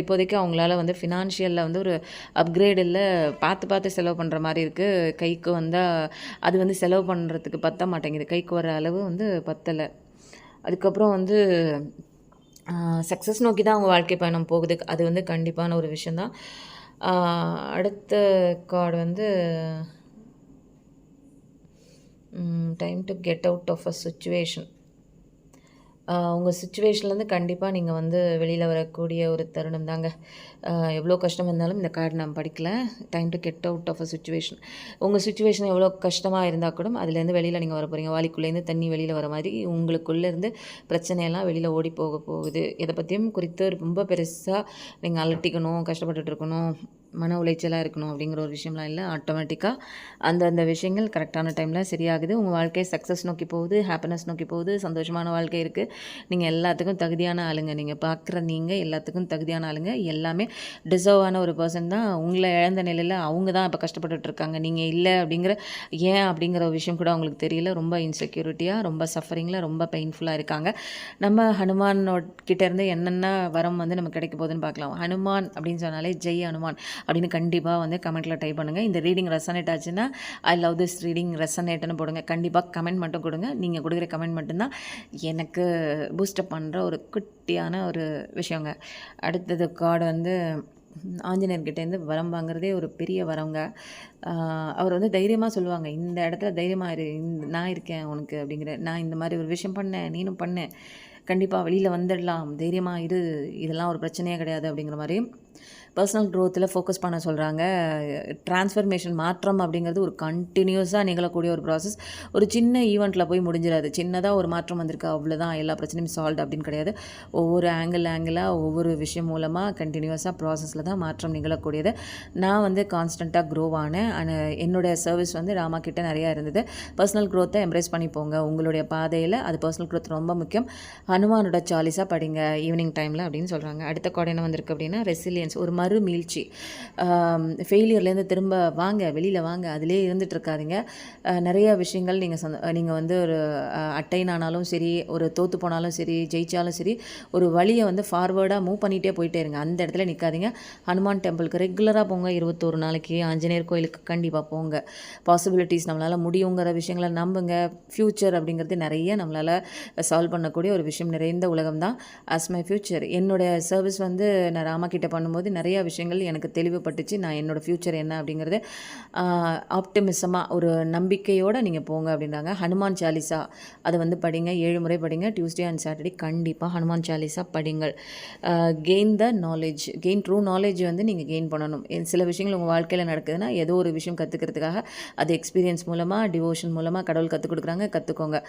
இப்போதைக்கு அவங்களால வந்து ஃபினான்ஷியலில் வந்து ஒரு அப்கிரேட் இல்லை, பார்த்து செலவு பண்ணுற மாதிரி இருக்குது. கைக்கு வந்தால் அது வந்து செலவு பண்ணுறதுக்கு பத்த மாட்டேங்குது, கைக்கு வர அளவு வந்து பத்தலை. அதுக்கப்புறம் வந்து சக்ஸஸ் நோக்கி தான் அவங்க வாழ்க்கை பயணம் போகுது, அது வந்து கண்டிப்பான ஒரு விஷயந்தான். அடுத்த கார்டு வந்து time to get out of a situation. உங்கள் சுச்சுவேஷன்லேருந்து கண்டிப்பாக நீங்கள் வந்து வெளியில் வரக்கூடிய ஒரு தருணம் தாங்க. எவ்வளோ கஷ்டம் இருந்தாலும் இந்த கார்டு நான் படிக்கல. Time to get out of a situation. உங்கள் சுச்சுவேஷன் எவ்வளோ கஷ்டமாக இருந்தால் கூட அதுலேருந்து வெளியில் நீங்கள் வர போகிறீங்க. வாளிக்குள்ளேருந்து தண்ணி வெளியில் வர மாதிரி உங்களுக்குள்ளேருந்து பிரச்சனையெல்லாம் வெளியில் ஓடி போகுது. எதை பற்றியும் குறித்து ரொம்ப பெருசாக நீங்கள் அலட்டிக்கணும், கஷ்டப்பட்டுட்டு இருக்கணும், மன உளைச்சலாக இருக்கணும் அப்படிங்கிற ஒரு விஷயம்லாம் இல்லை. ஆட்டோமேட்டிக்காக அந்தந்த விஷயங்கள் கரெக்டான டைமில் சரியாகுது. உங்கள் வாழ்க்கை சக்ஸஸ் நோக்கி போகுது, ஹாப்பினஸ் நோக்கி போகுது, சந்தோஷமான வாழ்க்கை இருக்குது. நீங்கள் எல்லாத்துக்கும் தகுதியான ஆளுங்க. நீங்கள் பார்க்குற நீங்கள் எல்லாத்துக்கும் தகுதியான ஆளுங்க. எல்லாமே டிசர்வான ஒரு பர்சன் தான். உங்களை இழந்த நிலையில் அவங்க தான் இப்போ கஷ்டப்பட்டுட்ருக்காங்க. நீங்கள் இல்லை ஏன் அப்படிங்கிற ஒரு விஷயம் கூட அவங்களுக்கு தெரியல. ரொம்ப இன்செக்யூரிட்டியாக, ரொம்ப சஃபரிங்கில், ரொம்ப பெயின்ஃபுல்லாக இருக்காங்க. நம்ம ஹனுமான்கிட்டேருந்து என்னென்ன வரம் வந்து நமக்கு கிடைக்க போகுதுன்னு பார்க்கலாம். ஹனுமான் அப்படின்னு சொன்னாலே ஜெய் ஹனுமான் அப்படின்னு கண்டிப்பாக வந்து கமெண்ட்டில் டைப் பண்ணுங்கள். இந்த ரீடிங் ரெசனேட் ஆச்சுன்னா ஐ லவ் திஸ் ரீடிங் ரெசனேட்னு போடுங்க. கண்டிப்பாக கமெண்ட் மட்டும் கொடுங்க. நீங்கள் கொடுக்குற கமெண்ட் மட்டும்தான் எனக்கு பூஸ்டப் பண்ணுற ஒரு குட்டியான ஒரு விஷயங்க. அடுத்தது கார்டு வந்து ஆஞ்சநேயர்கிட்டேருந்து வரம் வாங்குறதே ஒரு பெரிய வரங்க. அவர் வந்து தைரியமாக சொல்லுவாங்க, இந்த இடத்துல தைரியமாக இரு, நான் இருக்கேன் உனக்கு அப்படிங்கிற, நான் இந்த மாதிரி ஒரு விஷயம் பண்ணேன், நீனும் பண்ணு, கண்டிப்பாக வெளியில் வந்துடலாம், தைரியமாக இரு, இதெல்லாம் ஒரு பிரச்சனையே கிடையாது அப்படிங்கிற மாதிரி பர்சனல் க்ரோத்தில் ஃபோக்கஸ் பண்ண சொல்கிறாங்க. ட்ரான்ஸ்ஃபர்மேஷன் மாற்றம் அப்படிங்கிறது ஒரு கண்டினியூஸாக நிகழக்கூடிய ஒரு ப்ராசஸ். ஒரு சின்ன ஈவெண்ட்டில் போய் முடிஞ்சிடாது. சின்னதாக ஒரு மாற்றம் வந்திருக்கு அவ்வளோதான் எல்லா பிரச்சனையும் சால்வ் அப்படின்னு கிடையாது. ஒவ்வொரு ஆங்கிளாக ஒவ்வொரு விஷயம் மூலமாக கண்டினியூஸாக ப்ராசஸில் தான் மாற்றம் நிகழக்கூடியது. நான் வந்து கான்ஸ்டண்ட்டாக க்ரோ ஆனேன். என்னுடைய சர்வீஸ் வந்து ராமா கிட்ட நிறையா இருந்தது. பர்சனல் க்ரோத்தை எம்ப்ரேஸ் பண்ணி போங்க உங்களுடைய பாதையில். அது பர்சனல் க்ரோத் ரொம்ப முக்கியம். ஹனுமானோட சாலிஸாக படிங்க ஈவினிங் டைமில் அப்படின்னு சொல்கிறாங்க. அடுத்த கார்டு என்ன வந்திருக்கு அப்படின்னா ரெசிலியன்ஸ், ஒரு மீழ்ச்சி. ஃபெயிலியர்லேருந்து திரும்ப வாங்க, வெளியில் வாங்க, அதிலே இருந்துட்டு இருக்காதீங்க. நிறைய விஷயங்கள் நீங்கள் வந்து ஒரு அட்டைன் ஆனாலும் சரி, ஒரு தோற்று போனாலும் சரி, ஜெயிச்சாலும் சரி, ஒரு வழியை வந்து ஃபார்வேர்டாக மூவ் பண்ணிகிட்டே போயிட்டே இருங்க. அந்த இடத்துல நிற்காதீங்க. ஹனுமான் டெம்பிளுக்கு ரெகுலராக போங்க. 21 நாளைக்கு ஆஞ்சநேயர் கோயிலுக்கு கண்டிப்பாக போங்க. பாசிபிலிட்டிஸ் நம்மளால் முடியுங்கிற விஷயங்களை நம்புங்க. ஃப்யூச்சர் அப்படிங்கிறது நிறைய நம்மளால் சால்வ் பண்ணக்கூடிய ஒரு விஷயம் நிறைந்த உலகம் தான். அஸ் மை ஃப்யூச்சர் என்னோடய சர்வீஸ் வந்து நான் ராமா கிட்ட பண்ணும்போது நிறைய நிறையா விஷயங்கள் எனக்கு தெளிவுபட்டுச்சு. நான் என்னோடய ஃப்யூச்சர் என்ன அப்படிங்கிறது ஆப்டிமிசமாக ஒரு நம்பிக்கையோடு நீங்கள் போங்க அப்படின்றாங்க. ஹனுமான் சாலிசா அதை வந்து படிங்க, 7 முறை படிங்க. டியூஸ்டே அண்ட் சாட்டர்டே கண்டிப்பாக ஹனுமான் சாலிசா படிங்கள். Gain the knowledge, true knowledge வந்து நீங்கள் கெயின் பண்ணணும். சில விஷயங்கள் உங்கள் வாழ்க்கையில் நடக்குதுன்னா ஏதோ ஒரு விஷயம் கற்றுக்கிறதுக்காக அது எக்ஸ்பீரியன்ஸ் மூலமாக, டிவோஷன் மூலமாக கடவுள் கற்றுக் கொடுக்குறாங்க, கற்றுக்கோங்க.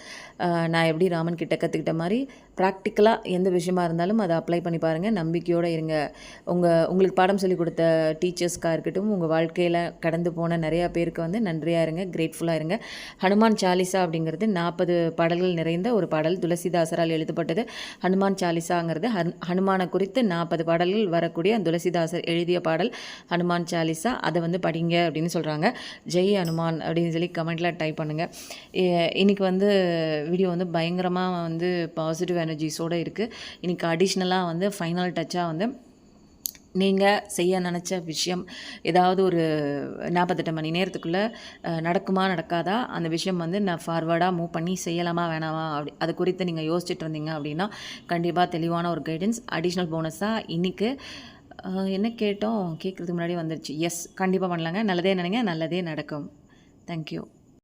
நான் எப்படி ராமன் கிட்ட கற்றுக்கிட்ட மாதிரி ப்ராக்டிக்கலாக எந்த விஷயமா இருந்தாலும் அதை அப்ளை பண்ணி பாருங்கள். நம்பிக்கையோடு இருங்க. உங்களுக்கு பாடம் சொல்லிக் கொடுத்த டீச்சர்ஸ்க்காக இருக்கட்டும், உங்கள் வாழ்க்கையில் கடந்து போன நிறையா பேருக்கு வந்து நன்றியாக இருங்க, கிரேட்ஃபுல்லாக இருங்க. ஹனுமான் சாலிசா அப்படிங்கிறது 40 பாடல்கள் நிறைந்த ஒரு பாடல். துளசிதாசரால் எழுதப்பட்டது. ஹனுமான் சாலிசாங்கிறது ஹனுமானை குறித்து 40 பாடல்கள் வரக்கூடிய துளசிதாசர் எழுதிய பாடல் ஹனுமான் சாலிசா. அதை வந்து படிங்க அப்படின்னு சொல்கிறாங்க. ஜெய் ஹனுமான் அப்படின்னு சொல்லி கமெண்ட்டில் டைப் பண்ணுங்கள். இன்றைக்கி வந்து வீடியோ வந்து பயங்கரமாக வந்து பாசிட்டிவ் எனர்ஜிஸோடு இருக்குது. இன்றைக்கி அடிஷ்னலாக வந்து ஃபைனல் டச்சாக வந்து நீங்கள் செய்ய நினச்ச விஷயம் ஏதாவது ஒரு 48 மணி நேரத்துக்குள்ளே நடக்குமா நடக்காதா, அந்த விஷயம் வந்து நான் ஃபார்வர்டாக மூவ் பண்ணி செய்யலாமா வேணாமா அது குறித்து நீங்கள் யோசிச்சுட்டு இருந்தீங்க அப்படின்னா கண்டிப்பாக தெளிவான ஒரு கைடன்ஸ். அடிஷ்னல் போனஸாக இன்றைக்கி என்ன கேட்டோம் கேட்குறதுக்கு முன்னாடி வந்துருச்சு. எஸ், கண்டிப்பாக பண்ணலாங்க. நல்லதே நினைங்க, நல்லதே நடக்கும். தேங்க்யூ.